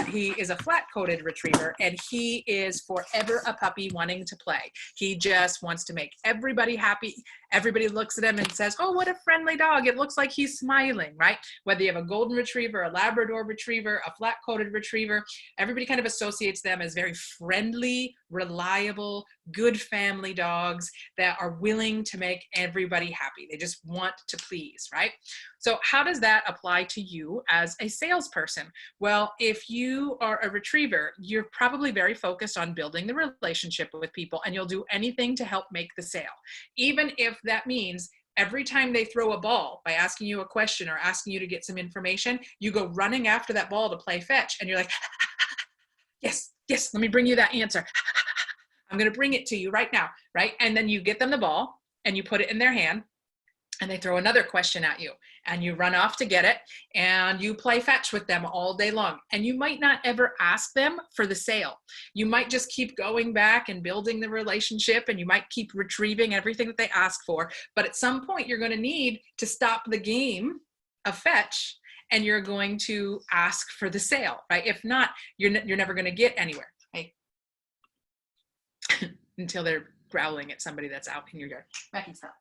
He is a flat-coated retriever, and he is forever a puppy wanting to play. He just wants to make everybody happy. Everybody looks at him and says, oh, what a friendly dog. It looks like he's smiling, right? Whether you have a golden retriever, a Labrador retriever, a flat-coated retriever, everybody kind of associates them as very friendly, reliable, good family dogs that are willing to make everybody happy. They just want to please, right? So how does that apply to you as a salesperson? Well, if you are a retriever, you're probably very focused on building the relationship with people, and you'll do anything to help make the sale. Even if that means every time they throw a ball by asking you a question or asking you to get some information, you go running after that ball to play fetch, and you're like, yes, yes, let me bring you that answer. I'm going to bring it to you right now, right? And then you get them the ball and you put it in their hand, and they throw another question at you, and you run off to get it, and you play fetch with them all day long. And you might not ever ask them for the sale. You might just keep going back and building the relationship, and you might keep retrieving everything that they ask for. But at some point, you're going to need to stop the game of fetch, and you're going to ask for the sale, right? If not, you're never going to get anywhere, right? Until they're growling at somebody that's out in your yard. Becky, stop.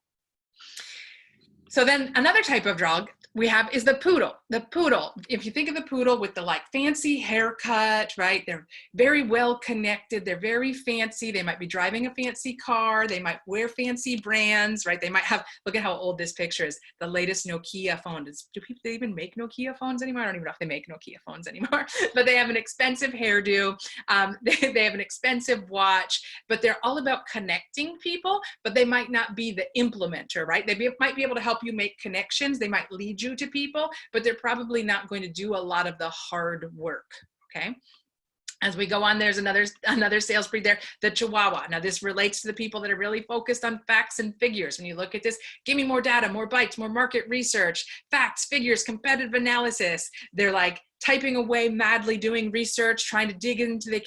So then another type of dog we have is the poodle. The poodle, if you think of the poodle with the like fancy haircut, right? They're very well connected. They're very fancy. They might be driving a fancy car. They might wear fancy brands, right? They might have, look at how old this picture is, the latest Nokia phone. Do people even make Nokia phones anymore? I don't even know if they make Nokia phones anymore, but they have an expensive hairdo. They have an expensive watch, but they're all about connecting people, but they might not be the implementer, right? They might be able to help you make connections. They might lead you to people, but they're probably not going to do a lot of the hard work, okay? As we go on, there's another sales breed there, the Chihuahua. Now this relates to the people that are really focused on facts and figures. When you look at this, give me more data, more bites, more market research, facts, figures, competitive analysis. They're like typing away madly, doing research, trying to dig into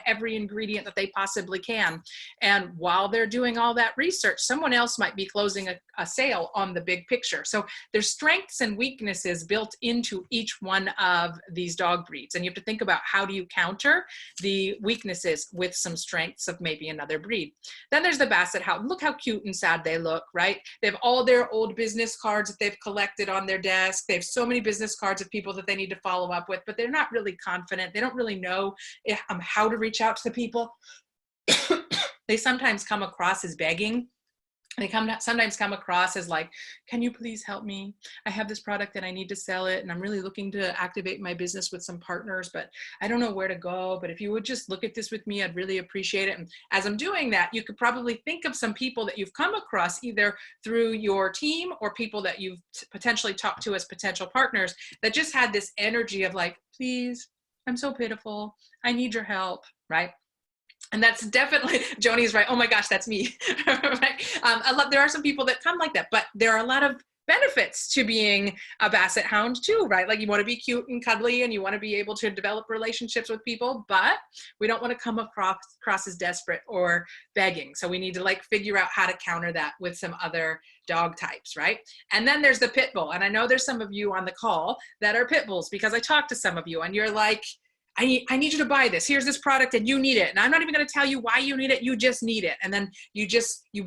every ingredient that they possibly can. And while they're doing all that research, someone else might be closing a sale on the big picture. So there's strengths and weaknesses built into each one of these dog breeds. And you have to think about, how do you counter the weaknesses with some strengths of maybe another breed. Then there's the Basset Hound. Look how cute and sad they look, right? They have all their old business cards that they've collected on their desk. They have so many business cards of people that they need to follow up with, but they're not really confident. They don't really know how to reach out to the people. They sometimes come across as begging. They sometimes come across as like, can you please help me? I have this product and I need to sell it, and I'm really looking to activate my business with some partners, but I don't know where to go. But if you would just look at this with me, I'd really appreciate it. And as I'm doing that, you could probably think of some people that you've come across either through your team or people that you've potentially talked to as potential partners that just had this energy of like, please, I'm so pitiful. I need your help, right? And that's definitely, Joni's right. Oh my gosh, that's me. Right? There are some people that come like that, but there are a lot of benefits to being a Basset Hound too, right? Like you want to be cute and cuddly and you want to be able to develop relationships with people, but we don't want to come across as desperate or begging. So we need to like figure out how to counter that with some other dog types, right? And then there's the pit bull. And I know there's some of you on the call that are pit bulls because I talked to some of you and you're like, I need you to buy this. Here's this product and you need it. And I'm not even going to tell you why you need it. You just need it. And then you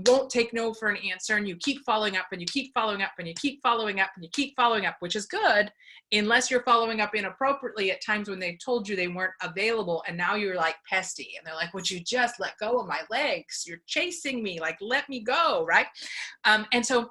won't take no for an answer, and you keep following up and you keep following up and you keep following up and you keep following up, which is good unless you're following up inappropriately at times when they told you they weren't available. And now you're like pesty and they're like, would you just let go of my legs? You're chasing me, like, let me go. Right. And so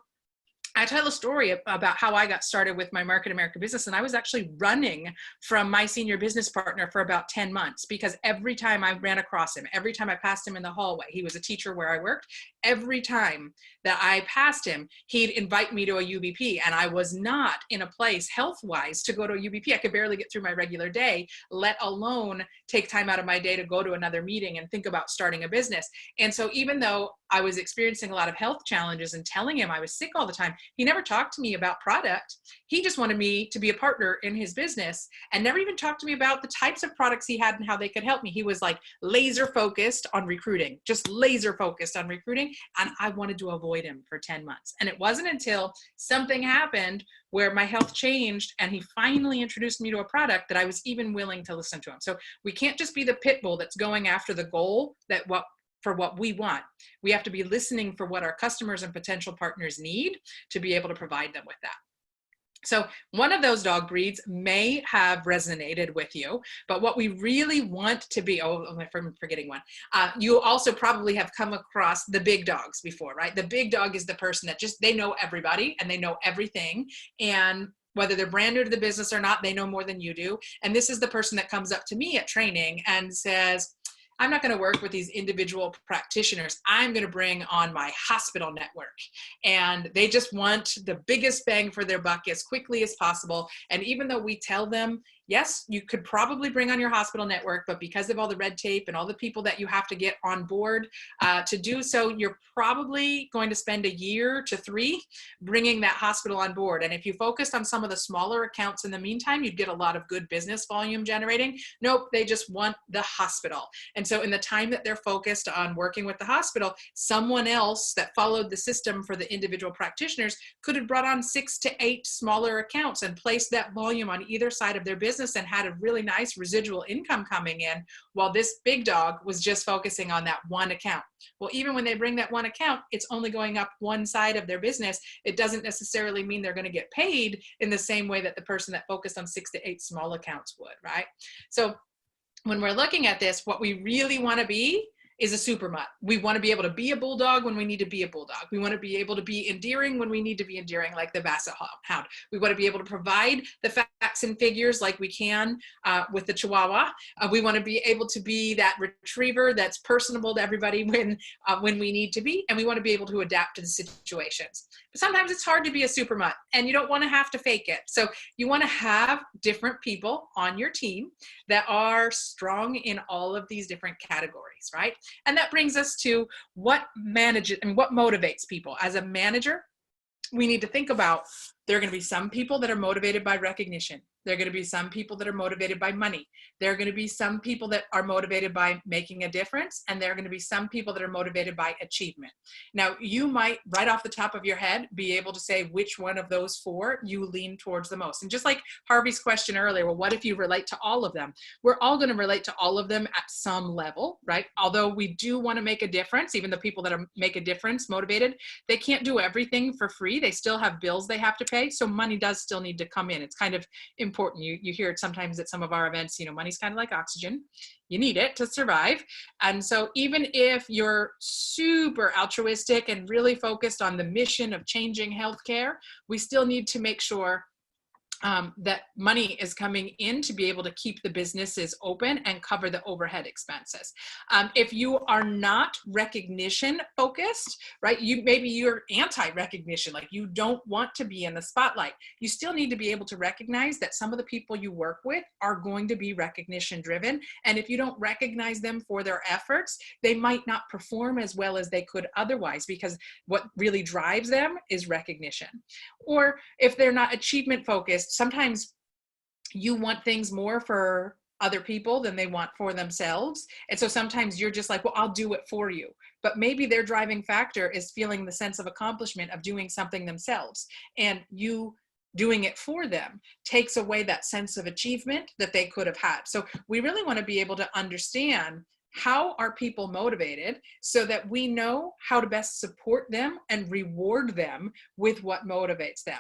I tell a story about how I got started with my Market America business, and I was actually running from my senior business partner for about 10 months because every time I ran across him, every time I passed him in the hallway, he was a teacher where I worked, every time that I passed him, he'd invite me to a UBP, and I was not in a place health-wise to go to a UBP. I could barely get through my regular day, let alone take time out of my day to go to another meeting and think about starting a business. And so even though I was experiencing a lot of health challenges and telling him I was sick all the time, he never talked to me about product. He just wanted me to be a partner in his business and never even talked to me about the types of products he had and how they could help me. He was like laser focused on recruiting, just laser focused on recruiting. And I wanted to avoid him for 10 months. And it wasn't until something happened where my health changed and he finally introduced me to a product that I was even willing to listen to him. So we can't just be the pit bull that's going after the goal for what we want. We have to be listening for what our customers and potential partners need to be able to provide them with that. So one of those dog breeds may have resonated with you, but what we really want to be, I'm forgetting one. You also probably have come across the big dogs before, right? The big dog is the person that they know everybody and they know everything. And whether they're brand new to the business or not, they know more than you do. And this is the person that comes up to me at training and says, I'm not going to work with these individual practitioners. I'm going to bring on my hospital network. And they just want the biggest bang for their buck as quickly as possible. And even though we tell them yes, you could probably bring on your hospital network, but because of all the red tape and all the people that you have to get on board to do so, you're probably going to spend a year to 3 bringing that hospital on board. And if you focused on some of the smaller accounts in the meantime, you'd get a lot of good business volume generating. Nope, they just want the hospital. And so in the time that they're focused on working with the hospital, someone else that followed the system for the individual practitioners could have brought on 6 to 8 smaller accounts and placed that volume on either side of their business and had a really nice residual income coming in, while this big dog was just focusing on that one account. Well, even when they bring that one account, it's only going up one side of their business. It doesn't necessarily mean they're going to get paid in the same way that the person that focused on 6 to 8 small accounts would, right? So when we're looking at this, what we really want to be is a super mutt. We want to be able to be a bulldog when we need to be a bulldog. We want to be able to be endearing when we need to be endearing, like the basset hound. We want to be able to provide the facts and figures like we can with the Chihuahua. We want to be able to be that retriever that's personable to everybody when we need to be, and we want to be able to adapt to the situations. But sometimes it's hard to be a super mutt, and you don't want to have to fake it. So you want to have different people on your team that are strong in all of these different categories, right? And that brings us to what motivates people. As a manager, we need to think about, there are going to be some people that are motivated by recognition. There are going to be some people that are motivated by money. There are going to be some people that are motivated by making a difference. And there are going to be some people that are motivated by achievement. Now, you might, right off the top of your head, be able to say which one of those 4 you lean towards the most. And just like Harvey's question earlier, well, what if you relate to all of them? We're all going to relate to all of them at some level, right? Although we do want to make a difference, even the people that are make a difference motivated, they can't do everything for free. They still have bills they have to pay. So money does still need to come in. It's kind of important. You hear it sometimes at some of our events, money's kind of like oxygen. You need it to survive. And so even if you're super altruistic and really focused on the mission of changing healthcare, we still need to make sure that money is coming in to be able to keep the businesses open and cover the overhead expenses. If you are not recognition focused, right, maybe you're anti-recognition, like you don't want to be in the spotlight. You still need to be able to recognize that some of the people you work with are going to be recognition driven. And if you don't recognize them for their efforts, they might not perform as well as they could otherwise, because what really drives them is recognition. Or if they're not achievement focused, sometimes you want things more for other people than they want for themselves. And so sometimes you're just like, well, I'll do it for you. But maybe their driving factor is feeling the sense of accomplishment of doing something themselves. And you doing it for them takes away that sense of achievement that they could have had. So we really want to be able to understand, how are people motivated, so that we know how to best support them and reward them with what motivates them.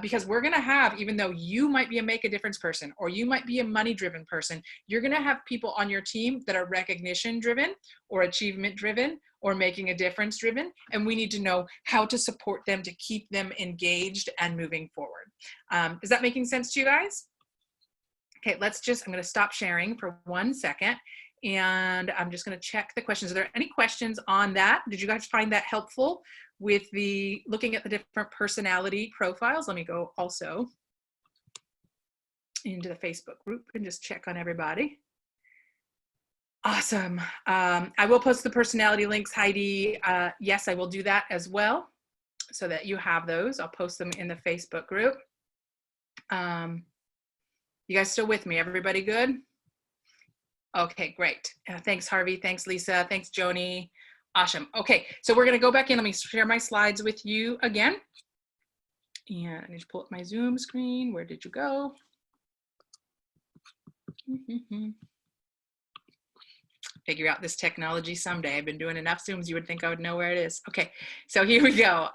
Because we're going to have, even though you might be a make a difference person, or you might be a money driven person, you're going to have people on your team that are recognition driven or achievement driven or making a difference driven. And we need to know how to support them to keep them engaged and moving forward. Is that making sense to you guys? Okay, I'm going to stop sharing for 1 second. And I'm just going to check the questions. Are there any questions on that? Did you guys find that helpful with the looking at the different personality profiles? Let me go also into the Facebook group and just check on everybody. Awesome. I will post the personality links, Heidi. Yes, I will do that as well, so that you have those. I'll post them in the Facebook group. You guys still with me? Everybody good? Okay, great. Thanks, Harvey. Thanks, Lisa. Thanks, Joni. Awesome. Okay, so we're going to go back in. Let me share my slides with you again. And I need to pull up my Zoom screen. Where did you go? Figure out this technology someday. I've been doing enough Zooms, you would think I would know where it is. Okay, so here we go.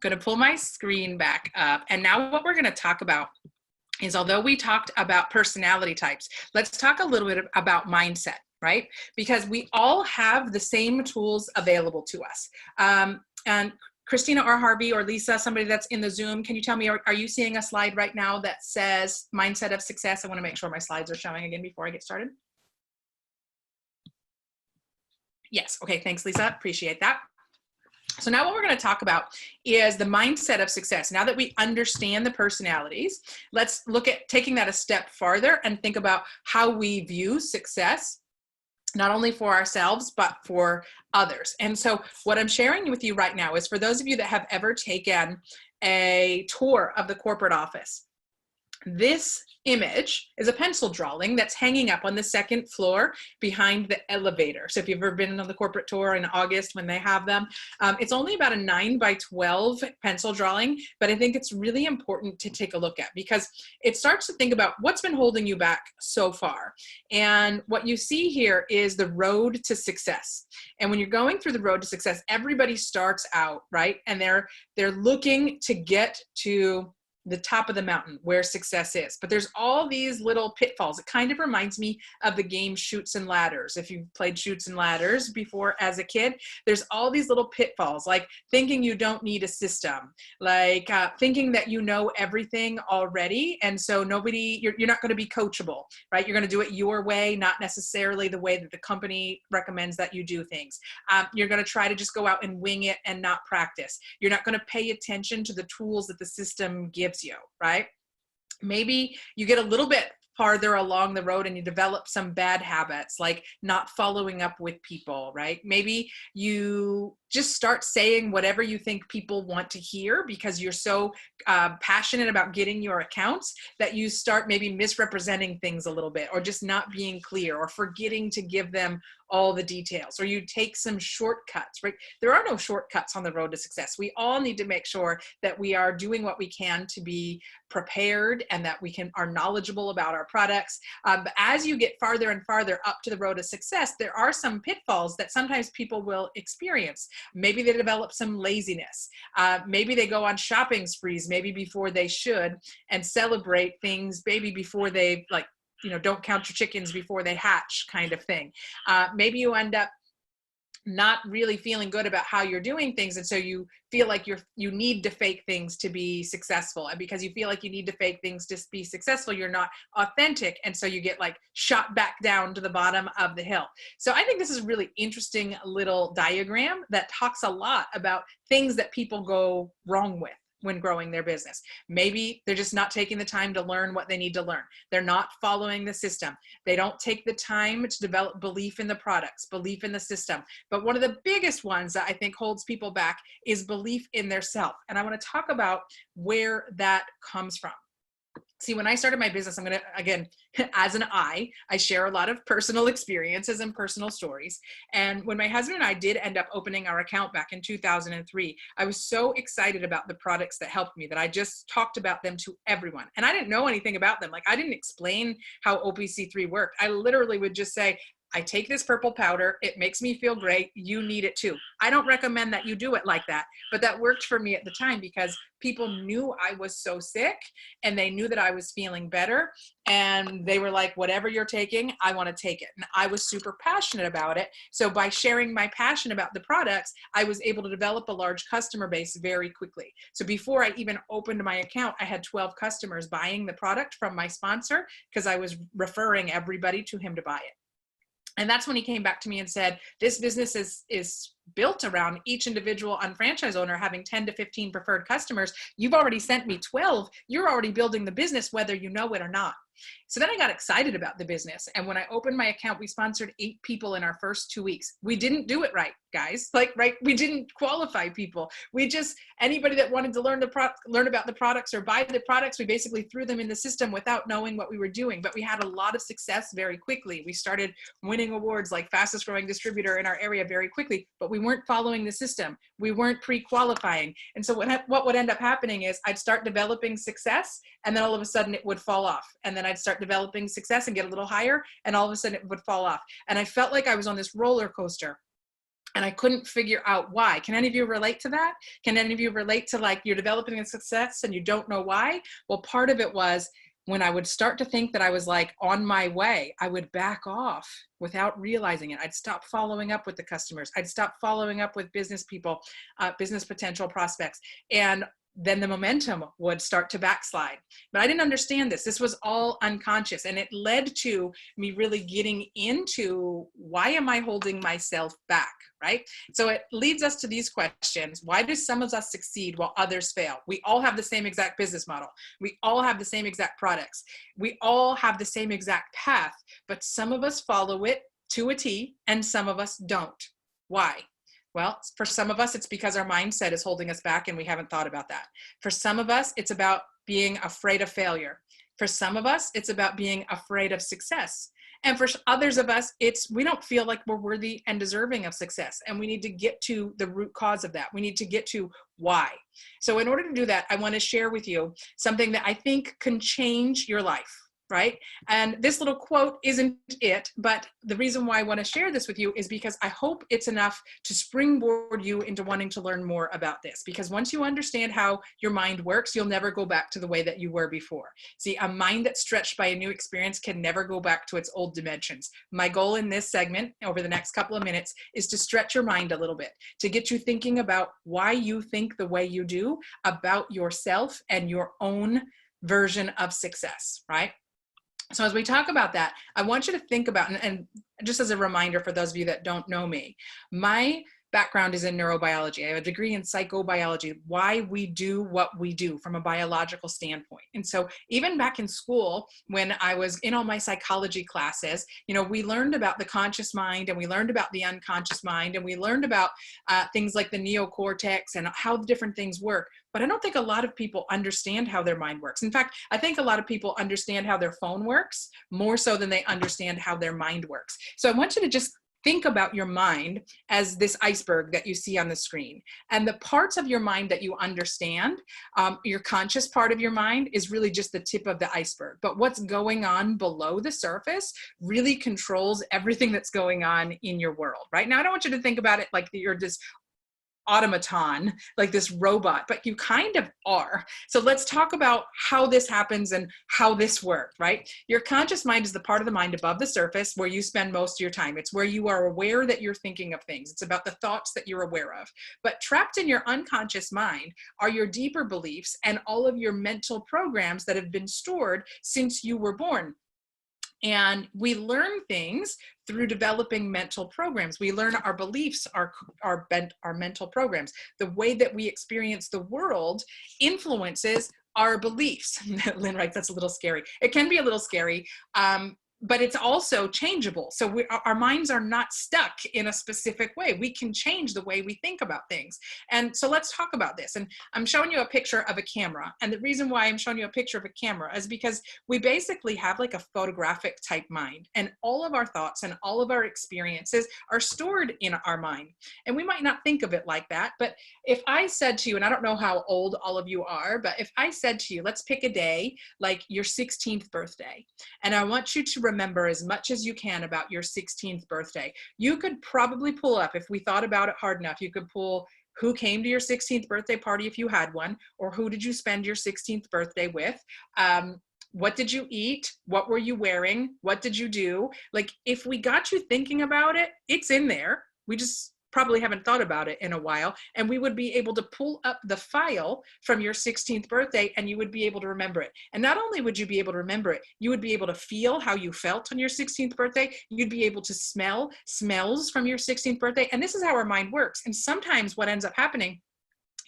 Going to pull my screen back up. And now what we're going to talk about is, although we talked about personality types, let's talk a little bit about mindset, right? Because we all have the same tools available to us. And Christina or Harvey or Lisa, somebody that's in the Zoom, can you tell me, are you seeing a slide right now that says mindset of success? I want to make sure my slides are showing again before I get started. Yes, okay, thanks, Lisa, appreciate that. So now what we're going to talk about is the mindset of success. Now that we understand the personalities, let's look at taking that a step farther and think about how we view success, not only for ourselves, but for others. And so what I'm sharing with you right now is for those of you that have ever taken a tour of the corporate office. This image is a pencil drawing that's hanging up on the second floor behind the elevator. So if you've ever been on the corporate tour in August when they have them, it's only about a 9x12 pencil drawing, but I think it's really important to take a look at because it starts to think about what's been holding you back so far. And what you see here is the road to success. And when you're going through the road to success, everybody starts out, right? And they're looking to get to the top of the mountain where success is. But there's all these little pitfalls. It kind of reminds me of the game Chutes and Ladders. If you've played Chutes and Ladders before as a kid, there's all these little pitfalls, like thinking you don't need a system, like thinking that you know everything already. And so you're not going to be coachable, right? You're going to do it your way, not necessarily the way that the company recommends that you do things. You're going to try to just go out and wing it and not practice. You're not going to pay attention to the tools that the system gives you, right? Maybe you get a little bit farther along the road and you develop some bad habits like not following up with people, right? Maybe you just start saying whatever you think people want to hear because you're so passionate about getting your accounts that you start maybe misrepresenting things a little bit or just not being clear or forgetting to give them all the details, or you take some shortcuts, right? There are no shortcuts on the road to success. We all need to make sure that we are doing what we can to be prepared and that we are knowledgeable about our products. But as you get farther and farther up to the road to success, there are some pitfalls that sometimes people will experience. Maybe they develop some laziness. Maybe they go on shopping sprees, maybe before they should, and celebrate things maybe before they don't count your chickens before they hatch kind of thing. Maybe you end up not really feeling good about how you're doing things. And so you feel like you need to fake things to be successful. And because you feel like you need to fake things to be successful, you're not authentic. And so you get shot back down to the bottom of the hill. So I think this is a really interesting little diagram that talks a lot about things that people go wrong with when growing their business. Maybe they're just not taking the time to learn what they need to learn. They're not following the system. They don't take the time to develop belief in the products, belief in the system. But one of the biggest ones that I think holds people back is belief in their self. And I want to talk about where that comes from. See, when I started my business, I'm going to, again, as an I share a lot of personal experiences and personal stories. And when my husband and I did end up opening our account back in 2003, I was so excited about the products that helped me that I just talked about them to everyone. And I didn't know anything about them. I didn't explain how OPC3 worked. I literally would just say, I take this purple powder. It makes me feel great. You need it too. I don't recommend that you do it like that, but that worked for me at the time because people knew I was so sick and they knew that I was feeling better. And they were like, whatever you're taking, I want to take it. And I was super passionate about it. So by sharing my passion about the products, I was able to develop a large customer base very quickly. So before I even opened my account, I had 12 customers buying the product from my sponsor because I was referring everybody to him to buy it. And that's when he came back to me and said, this business is built around each individual unfranchised owner having 10 to 15 preferred customers. You've already sent me 12. You're already building the business, whether you know it or not. So then I got excited about the business. And when I opened my account, we sponsored 8 people in our first 2 weeks. We didn't do it right, guys. We didn't qualify people. Anybody that wanted to learn about the products or buy the products, we basically threw them in the system without knowing what we were doing. But we had a lot of success very quickly. We started winning awards like fastest growing distributor in our area very quickly, but we weren't following the system. We weren't pre-qualifying. And so what would end up happening is I'd start developing success and then all of a sudden it would fall off. And then I'd start developing success and get a little higher and all of a sudden it would fall off. And I felt like I was on this roller coaster and I couldn't figure out why. Can any of you relate to that? Can any of you relate to you're developing a success and you don't know why? Well, part of it was when I would start to think that I was on my way, I would back off without realizing it. I'd stop following up with the customers. I'd stop following up with business people, business potential prospects. And then the momentum would start to backslide. But I didn't understand this. This was all unconscious. And it led to me really getting into, why am I holding myself back, right? So it leads us to these questions. Why do some of us succeed while others fail? We all have the same exact business model. We all have the same exact products. We all have the same exact path, but some of us follow it to a T and some of us don't. Why? Well, for some of us, it's because our mindset is holding us back and we haven't thought about that. For some of us, it's about being afraid of failure. For some of us, it's about being afraid of success. And for others of us, it's we don't feel like we're worthy and deserving of success. And we need to get to the root cause of that. We need to get to why. So in order to do that, I want to share with you something that I think can change your life. Right? And this little quote isn't it, but the reason why I want to share this with you is because I hope it's enough to springboard you into wanting to learn more about this. Because once you understand how your mind works, you'll never go back to the way that you were before. See, a mind that's stretched by a new experience can never go back to its old dimensions. My goal in this segment over the next couple of minutes is to stretch your mind a little bit, to get you thinking about why you think the way you do about yourself and your own version of success, right? So as we talk about that, I want you to think about, and just as a reminder for those of you that don't know me, my background is in neurobiology. I have a degree in psychobiology, why we do what we do from a biological standpoint. And so even back in school, when I was in all my psychology classes, you know, we learned about the conscious mind and we learned about the unconscious mind and we learned about things like the neocortex and how the different things work. But I don't think a lot of people understand how their mind works. In fact, I think a lot of people understand how their phone works more so than they understand how their mind works. So I want you to just think about your mind as this iceberg that you see on the screen. And the parts of your mind that you understand, your conscious part of your mind is really just the tip of the iceberg. But what's going on below the surface really controls everything that's going on in your world. Right now, I don't want you to think about it like you're this automaton, like this robot, but you kind of are. So let's talk about how this happens and how this works, right? Your conscious mind is the part of the mind above the surface where you spend most of your time. It's where you are aware that you're thinking of things. It's about the thoughts that you're aware of. But trapped in your unconscious mind are your deeper beliefs and all of your mental programs that have been stored since you were born. And we learn things through developing mental programs. We learn our beliefs, our mental programs. The way that we experience the world influences our beliefs. Lynn writes, that's a little scary. It can be a little scary, but it's also changeable. So our minds are not stuck in a specific way. We can change the way we think about things. And so let's talk about this. And I'm showing you a picture of a camera. And the reason why I'm showing you a picture of a camera is because we basically have like a photographic type mind. And all of our thoughts and all of our experiences are stored in our mind. And we might not think of it like that. But if I said to you, and I don't know how old all of you are, but if I said to you, let's pick a day like your 16th birthday. And I want you to remember as much as you can about your 16th birthday. You could probably pull up, if we thought about it hard enough, you could pull who came to your 16th birthday party if you had one, or who did you spend your 16th birthday with? What did you eat? What were you wearing? What did you do? Like, if we got you thinking about it, it's in there. We just probably haven't thought about it in a while. And we would be able to pull up the file from your 16th birthday and you would be able to remember it. And not only would you be able to remember it, you would be able to feel how you felt on your 16th birthday. You'd be able to smell smells from your 16th birthday. And this is how our mind works. And sometimes what ends up happening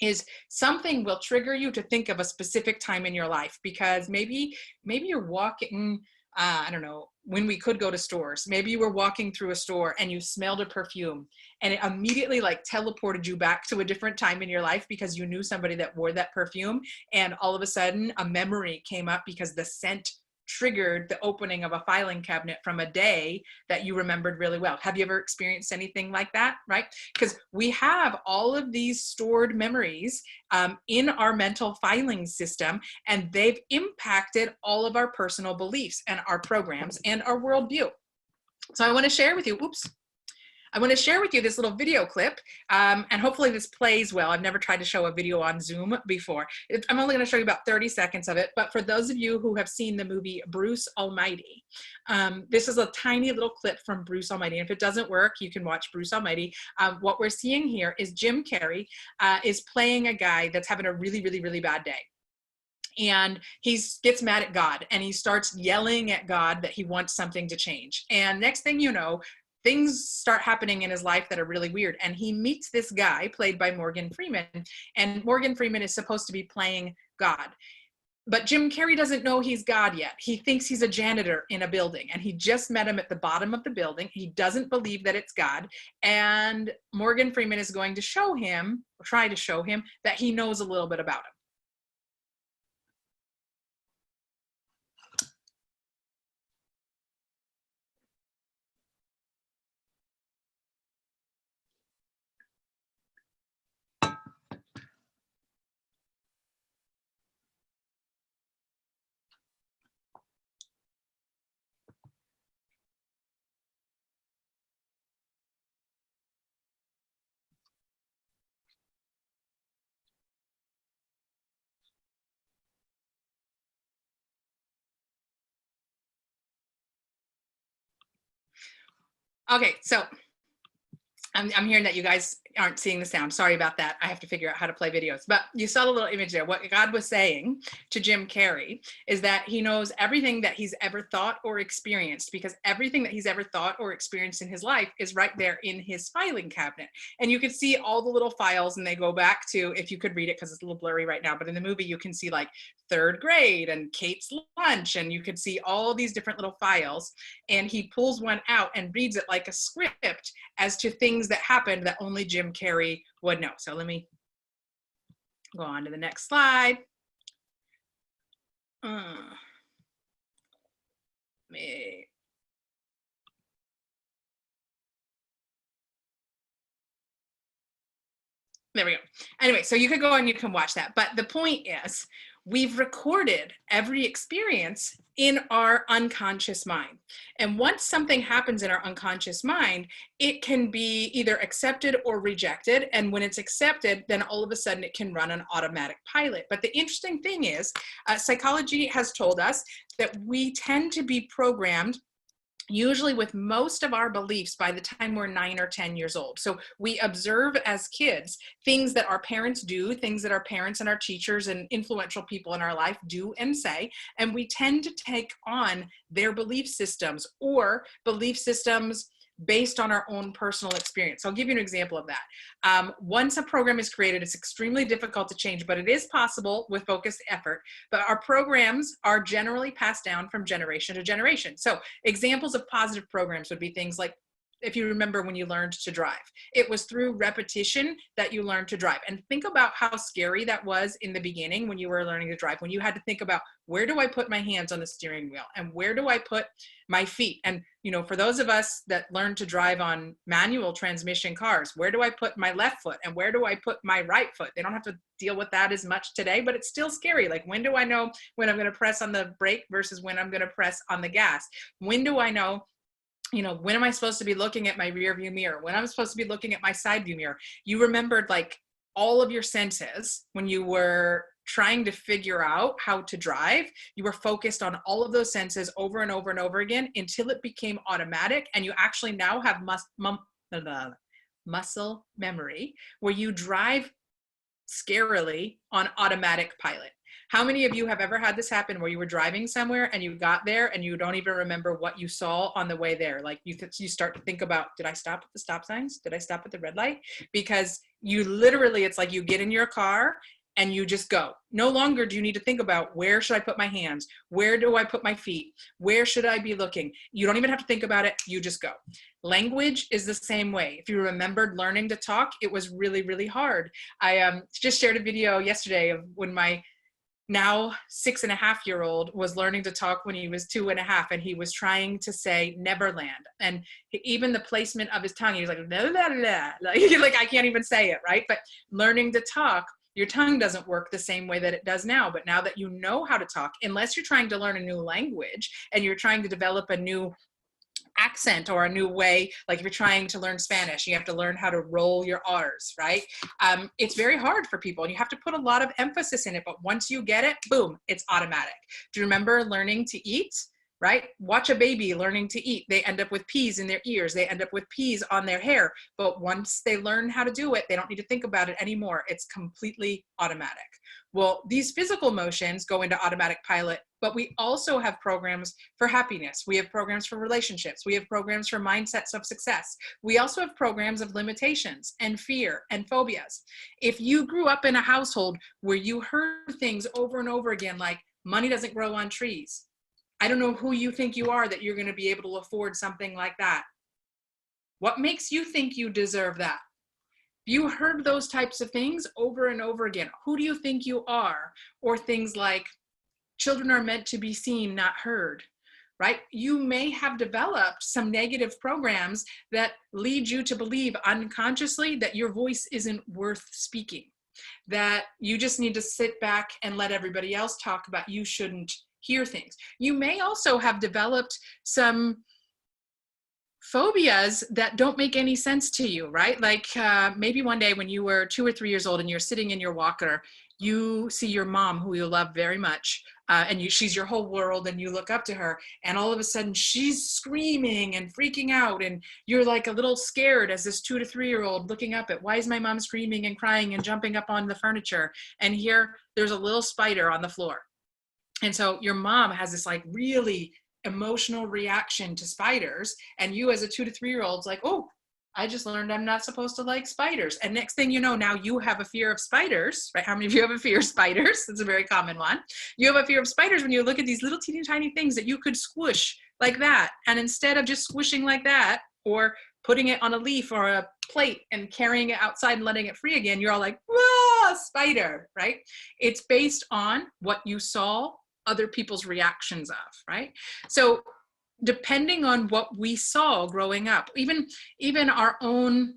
is something will trigger you to think of a specific time in your life, because maybe you're walking, I don't know, when we could go to stores, maybe you were walking through a store and you smelled a perfume and it immediately like teleported you back to a different time in your life because you knew somebody that wore that perfume. And all of a sudden a memory came up because the scent triggered the opening of a filing cabinet from a day that you remembered really well. Have you ever experienced anything like that, right? Because we have all of these stored memories in our mental filing system, and they've impacted all of our personal beliefs and our programs and our worldview. So I want to share with you, I want to share with you this little video clip, and hopefully this plays well. I've never tried to show a video on Zoom before. I'm only going to show you about 30 seconds of it, but for those of you who have seen the movie Bruce Almighty, this is a tiny little clip from Bruce Almighty. And if it doesn't work, you can watch Bruce Almighty. What we're seeing here is Jim Carrey is playing a guy that's having a really, really, really bad day. And he gets mad at God and he starts yelling at God that he wants something to change. And next thing you know, things start happening in his life that are really weird. And he meets this guy played by Morgan Freeman. And Morgan Freeman is supposed to be playing God. But Jim Carrey doesn't know he's God yet. He thinks he's a janitor in a building. And he just met him at the bottom of the building. He doesn't believe that it's God. And Morgan Freeman is going to show him, or try to show him, that he knows a little bit about him. Okay, so I'm hearing that you guys aren't seeing the sound. Sorry about that. I have to figure out how to play videos. But you saw the little image there. What God was saying to Jim Carrey is that he knows everything that he's ever thought or experienced, because everything that he's ever thought or experienced in his life is right there in his filing cabinet. And you can see all the little files, and they go back to, if you could read it because it's a little blurry right now, but in the movie you can see like 3rd grade and Kate's lunch, and you could see all these different little files. And he pulls one out and reads it like a script as to things that happened that only Jim Carrey would know. So let me go on to the next slide. There we go. Anyway, so you could go and you can watch that. But the point is, we've recorded every experience in our unconscious mind. And once something happens in our unconscious mind, it can be either accepted or rejected. And when it's accepted, then all of a sudden it can run on automatic pilot. But the interesting thing is, psychology has told us that we tend to be programmed usually with most of our beliefs by the time we're 9 or 10 years old. So we observe as kids things that our parents do, things that our parents and our teachers and influential people in our life do and say, and we tend to take on their belief systems or belief systems based on our own personal experience. So I'll give you an example of that. Once a program is created, it's extremely difficult to change, but it is possible with focused effort. But our programs are generally passed down from generation to generation. So examples of positive programs would be things like, if you remember when you learned to drive, it was through repetition that you learned to drive. And think about how scary that was in the beginning when you were learning to drive, when you had to think about, where do I put my hands on the steering wheel and where do I put my feet? And, you know, for those of us that learned to drive on manual transmission cars, where do I put my left foot and where do I put my right foot? They don't have to deal with that as much today, but it's still scary. Like, when do I know when I'm going to press on the brake versus when I'm going to press on the gas? When do I know, you know, when am I supposed to be looking at my rear view mirror? When I'm supposed to be looking at my side view mirror? You remembered like all of your senses when you were trying to figure out how to drive. You were focused on all of those senses over and over and over again until it became automatic. And you actually now have muscle memory where you drive scarily on automatic pilot. How many of you have ever had this happen where you were driving somewhere and you got there and you don't even remember what you saw on the way there? Like you start to think about, did I stop at the stop signs? Did I stop at the red light? Because you literally, it's like you get in your car and you just go. No longer do you need to think about, where should I put my hands? Where do I put my feet? Where should I be looking? You don't even have to think about it. You just go. Language is the same way. If you remembered learning to talk, it was really, really hard. I just shared a video yesterday of when my now 6.5-year-old was learning to talk when he was 2.5, and he was trying to say Neverland, and even the placement of his tongue, he was like, blah, blah, blah. Like I can't even say it, right? But learning to talk, your tongue doesn't work the same way that it does now. But now that you know how to talk, unless you're trying to learn a new language and you're trying to develop a new accent or a new way. Like if you're trying to learn Spanish, you have to learn how to roll your R's, right? It's very hard for people and you have to put a lot of emphasis in it, but once you get it, boom, it's automatic. Do you remember learning to eat? Right? Watch a baby learning to eat. They end up with peas in their ears. They end up with peas on their hair. But once they learn how to do it, they don't need to think about it anymore. It's completely automatic. Well, these physical motions go into automatic pilot, but we also have programs for happiness. We have programs for relationships. We have programs for mindsets of success. We also have programs of limitations and fear and phobias. If you grew up in a household where you heard things over and over again, like money doesn't grow on trees, I don't know who you think you are that you're going to be able to afford something like that. What makes you think you deserve that? You heard those types of things over and over again. Who do you think you are? Or things like children are meant to be seen, not heard, right? You may have developed some negative programs that lead you to believe unconsciously that your voice isn't worth speaking, that you just need to sit back and let everybody else talk about you shouldn't hear things. You may also have developed some phobias that don't make any sense to you, right? Like maybe one day when you were 2 or 3 years old and you're sitting in your walker, you see your mom, who you love very much, and she's your whole world, and you look up to her, and all of a sudden she's screaming and freaking out, and you're like a little scared as this 2 to 3 year old looking up at, why is my mom screaming and crying and jumping up on the furniture? And here there's a little spider on the floor. And so your mom has this like really emotional reaction to spiders, and you as a 2 to 3 year old's like, oh, I just learned I'm not supposed to like spiders. And next thing you know, now you have a fear of spiders, right? How many of you have a fear of spiders? It's a very common one. You have a fear of spiders when you look at these little teeny tiny things that you could squish like that. And instead of just squishing like that or putting it on a leaf or a plate and carrying it outside and letting it free again, you're all like, whoa, spider, right? It's based on what you saw other people's reactions of, right? So depending on what we saw growing up, even our own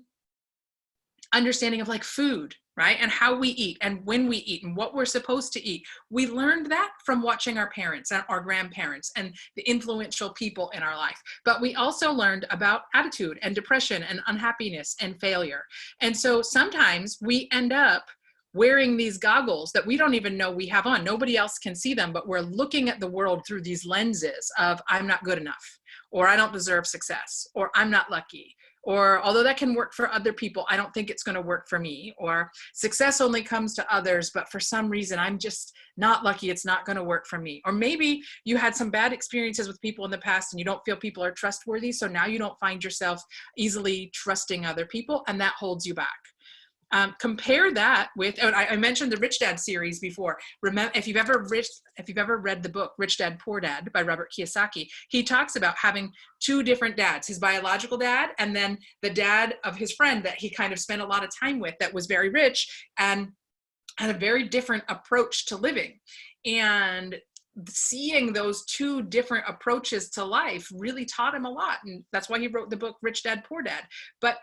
understanding of like food, right? And how we eat and when we eat and what we're supposed to eat. We learned that from watching our parents and our grandparents and the influential people in our life. But we also learned about attitude and depression and unhappiness and failure. And so sometimes we end up wearing these goggles that we don't even know we have on. Nobody else can see them, but we're looking at the world through these lenses of I'm not good enough, or I don't deserve success, or I'm not lucky, or although that can work for other people, I don't think it's going to work for me, or success only comes to others, but for some reason I'm just not lucky, it's not going to work for me. Or maybe you had some bad experiences with people in the past and you don't feel people are trustworthy, so now you don't find yourself easily trusting other people, and that holds you back. Compare that with, I mentioned the Rich Dad series before. Remember, if you've ever read the book Rich Dad Poor Dad by Robert Kiyosaki, he talks about having 2 different dads, his biological dad and then the dad of his friend that he kind of spent a lot of time with that was very rich and had a very different approach to living. And seeing those 2 different approaches to life really taught him a lot. And that's why he wrote the book Rich Dad Poor Dad. But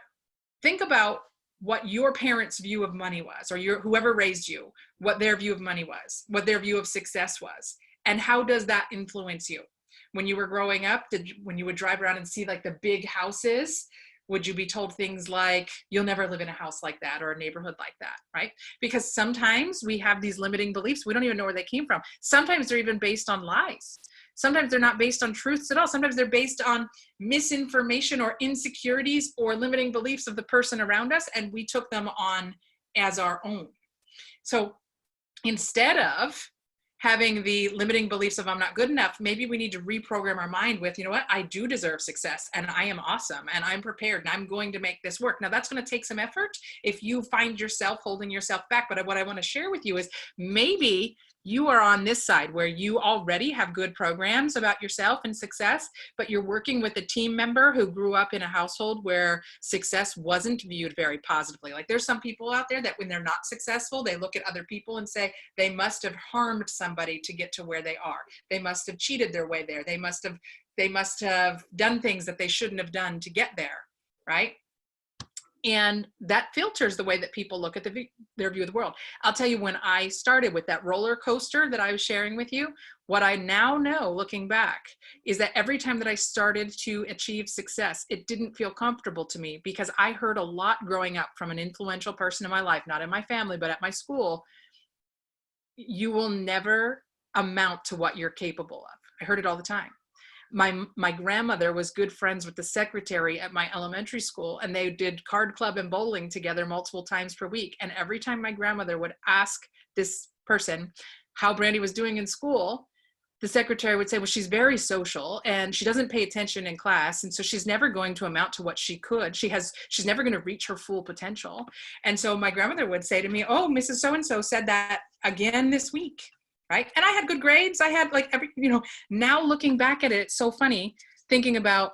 think about what your parents' view of money was, or whoever raised you, what their view of money was, what their view of success was, and how does that influence you? When you were growing up, when you would drive around and see like the big houses, would you be told things like, you'll never live in a house like that or a neighborhood like that, right? Because sometimes we have these limiting beliefs. We don't even know where they came from. Sometimes they're even based on lies. Sometimes they're not based on truths at all. Sometimes they're based on misinformation or insecurities or limiting beliefs of the person around us, and we took them on as our own. So instead of having the limiting beliefs of I'm not good enough, maybe we need to reprogram our mind with, you know what, I do deserve success and I am awesome and I'm prepared and I'm going to make this work. Now that's going to take some effort if you find yourself holding yourself back. But what I want to share with you is maybe you are on this side where you already have good programs about yourself and success, but you're working with a team member who grew up in a household where success wasn't viewed very positively. Like there's some people out there that when they're not successful, they look at other people and say they must have harmed somebody to get to where they are. They must have cheated their way there. They must have done things that they shouldn't have done to get there, right? And that filters the way that people look at their view of the world. I'll tell you, when I started with that roller coaster that I was sharing with you, what I now know looking back is that every time that I started to achieve success, it didn't feel comfortable to me, because I heard a lot growing up from an influential person in my life, not in my family, but at my school. You will never amount to what you're capable of. I heard it all the time. My grandmother was good friends with the secretary at my elementary school, and they did card club and bowling together multiple times per week. And every time my grandmother would ask this person how Brandi was doing in school, the secretary would say, well, she's very social and she doesn't pay attention in class, and so she's never going to amount to what she could. She's never going to reach her full potential. And so my grandmother would say to me, oh, Mrs. So-and-so said that again this week. Right. And I had good grades. I had like now looking back at it, it's so funny thinking about,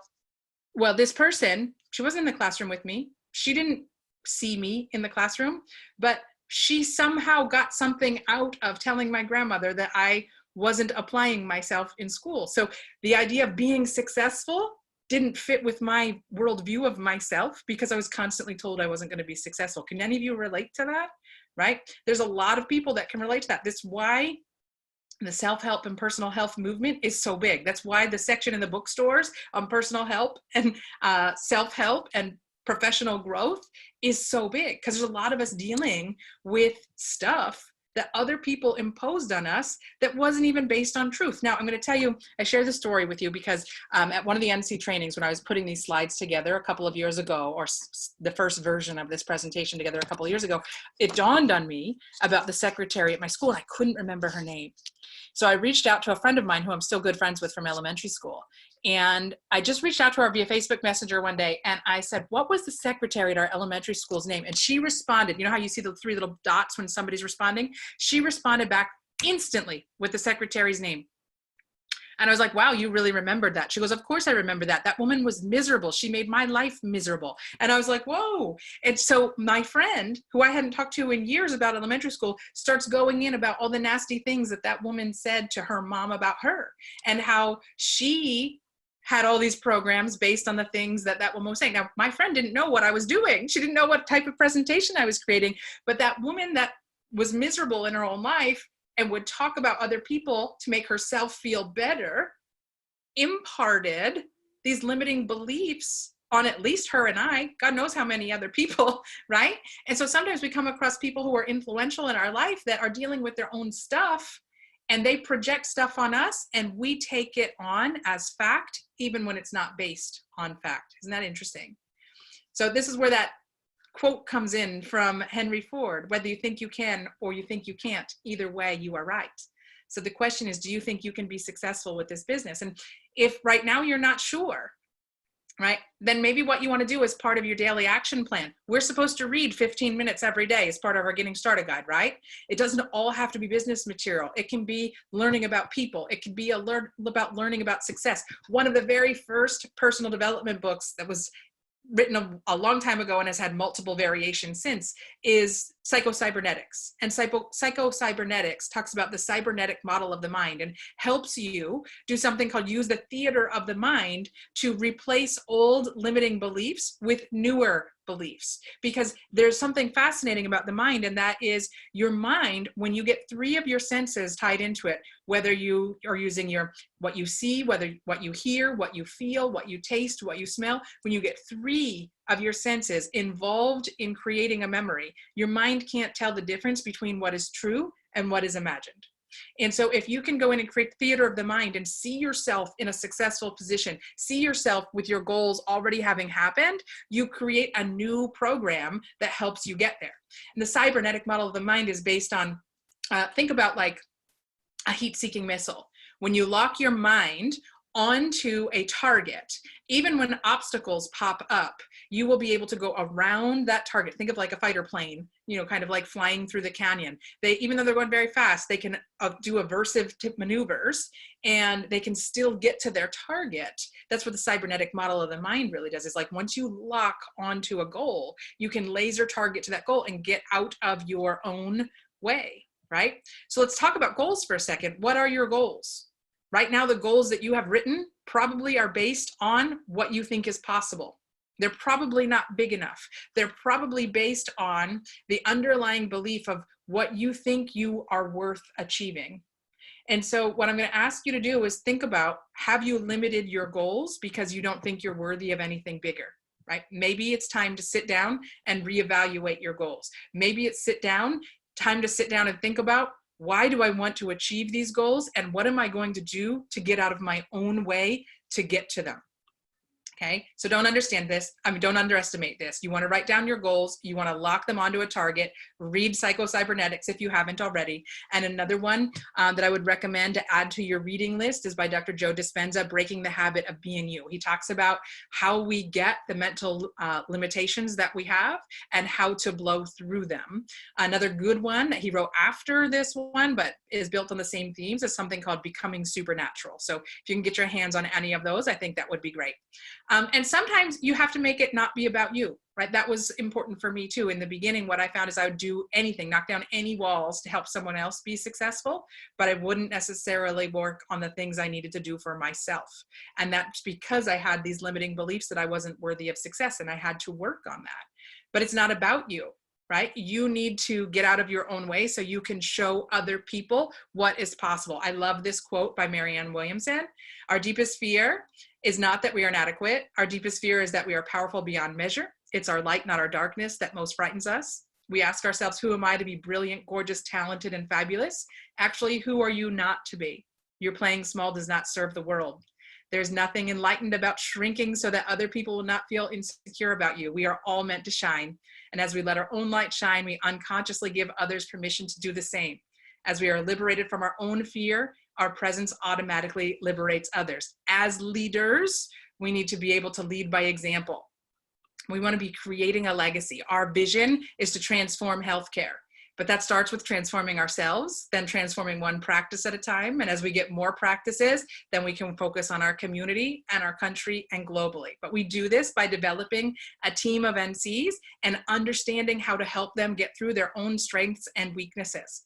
well, this person, she wasn't in the classroom with me. She didn't see me in the classroom, but she somehow got something out of telling my grandmother that I wasn't applying myself in school. So the idea of being successful didn't fit with my worldview of myself, because I was constantly told I wasn't going to be successful. Can any of you relate to that? Right. There's a lot of people that can relate to that. That's why the self-help and personal health movement is so big. That's why the section in the bookstores on personal help and self-help and professional growth is so big, because there's a lot of us dealing with stuff that other people imposed on us that wasn't even based on truth. Now, I'm going to tell you, I share this story with you because at one of the NC trainings, when I was putting these slides together a couple of years ago, or the first version of this presentation together a couple of years ago, it dawned on me about the secretary at my school, and I couldn't remember her name. So I reached out to a friend of mine who I'm still good friends with from elementary school. And I just reached out to her via Facebook Messenger one day, and I said, what was the secretary at our elementary school's name? And she responded. You know how you see the 3 little dots when somebody's responding? She responded back instantly with the secretary's name. And I was like, wow, you really remembered that. She goes, of course I remember that. That woman was miserable. She made my life miserable. And I was like, whoa. And so my friend, who I hadn't talked to in years about elementary school, starts going in about all the nasty things that that woman said to her mom about her, and how she had all these programs based on the things that that woman was saying. Now, my friend didn't know what I was doing. She didn't know what type of presentation I was creating. But that woman that was miserable in her own life and would talk about other people to make herself feel better, imparted these limiting beliefs on at least her and I, God knows how many other people, right? And so sometimes we come across people who are influential in our life that are dealing with their own stuff, and they project stuff on us, and we take it on as fact, even when it's not based on fact. Isn't that interesting? So this is where that quote comes in from Henry Ford: whether you think you can or you think you can't, either way, you are right. So the question is, do you think you can be successful with this business? And if right now you're not sure, right, then maybe what you want to do is part of your daily action plan. We're supposed to read 15 minutes every day as part of our Getting Started guide, right? It doesn't all have to be business material. It can be learning about people. It could be about learning about success. One of the very first personal development books that was written a long time ago and has had multiple variations since is Psycho-Cybernetics. And Psycho-Cybernetics talks about the cybernetic model of the mind and helps you do something called use the theater of the mind to replace old limiting beliefs with newer beliefs. Because there's something fascinating about the mind, and that is your mind, when you get 3 of your senses tied into it, whether you are using what you see, what you hear, what you feel, what you taste, what you smell, when you get 3 of your senses involved in creating a memory, your mind can't tell the difference between what is true and what is imagined. And so if you can go in and create theater of the mind and see yourself in a successful position, see yourself with your goals already having happened, you create a new program that helps you get there. And the cybernetic model of the mind is based on, think about like a heat-seeking missile. When you lock your mind onto a target, even when obstacles pop up, you will be able to go around that target. Think of like a fighter plane, kind of like flying through the canyon. Even though they're going very fast, they can do aversive tip maneuvers, and they can still get to their target. That's what the cybernetic model of the mind really does. Is like once you lock onto a goal, you can laser target to that goal and get out of your own way, right? So let's talk about goals for a second. What are your goals? Right now, the goals that you have written probably are based on what you think is possible. They're probably not big enough. They're probably based on the underlying belief of what you think you are worth achieving. And so what I'm going to ask you to do is think about, have you limited your goals because you don't think you're worthy of anything bigger, right? Maybe it's time to sit down and reevaluate your goals. Maybe it's time to sit down and think about, why do I want to achieve these goals? And what am I going to do to get out of my own way to get to them? Okay, so don't underestimate this. You want to write down your goals. You want to lock them onto a target. Read Psycho-Cybernetics if you haven't already. And another one that I would recommend to add to your reading list is by Dr. Joe Dispenza, Breaking the Habit of Being You. He talks about how we get the mental limitations that we have and how to blow through them. Another good one that he wrote after this one, but is built on the same themes, is something called Becoming Supernatural. So if you can get your hands on any of those, I think that would be great. And sometimes you have to make it not be about you, right? That was important for me too. In the beginning, what I found is I would do anything, knock down any walls to help someone else be successful, but I wouldn't necessarily work on the things I needed to do for myself. And that's because I had these limiting beliefs that I wasn't worthy of success, and I had to work on that. But it's not about you, right? You need to get out of your own way so you can show other people what is possible. I love this quote by Marianne Williamson. Our deepest fear is not that we are inadequate. Our deepest fear is that we are powerful beyond measure. It's our light, not our darkness, that most frightens us. We ask ourselves, who am I to be brilliant, gorgeous, talented, and fabulous? Actually, who are you not to be? Your playing small does not serve the world. There's nothing enlightened about shrinking so that other people will not feel insecure about you. We are all meant to shine. And as we let our own light shine, we unconsciously give others permission to do the same. As we are liberated from our own fear, our presence automatically liberates others. As leaders, we need to be able to lead by example. We want to be creating a legacy. Our vision is to transform healthcare, but that starts with transforming ourselves, then transforming one practice at a time. And as we get more practices, then we can focus on our community and our country and globally. But we do this by developing a team of NCs and understanding how to help them get through their own strengths and weaknesses.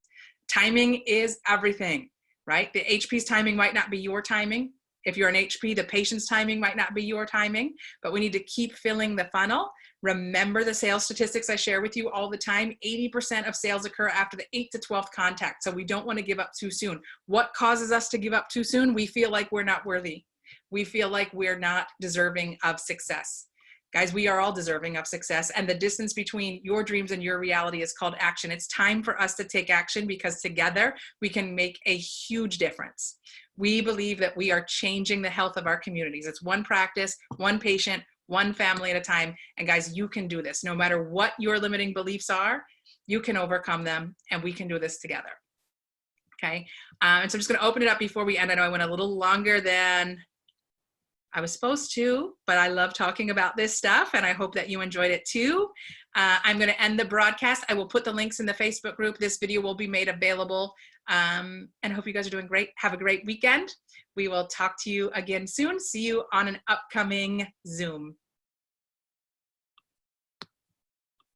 Timing is everything, right? The HP's timing might not be your timing. If you're an HP, the patient's timing might not be your timing, but we need to keep filling the funnel. Remember the sales statistics I share with you all the time. 80% of sales occur after the 8th to 12th contact. So we don't want to give up too soon. What causes us to give up too soon? We feel like we're not worthy. We feel like we're not deserving of success. Guys, we are all deserving of success, and the distance between your dreams and your reality is called action. It's time for us to take action because together we can make a huge difference. We believe that we are changing the health of our communities. It's one practice, one patient, one family at a time. And guys, you can do this. No matter what your limiting beliefs are, you can overcome them, and we can do this together. Okay, and so I'm just going to open it up before we end. I know I went a little longer than I was supposed to, but I love talking about this stuff, and I hope that you enjoyed it too. I'm going to end the broadcast. I will put the links in the Facebook group. This video will be made available, and I hope you guys are doing great. Have a great weekend. We will talk to you again soon. See you on an upcoming Zoom.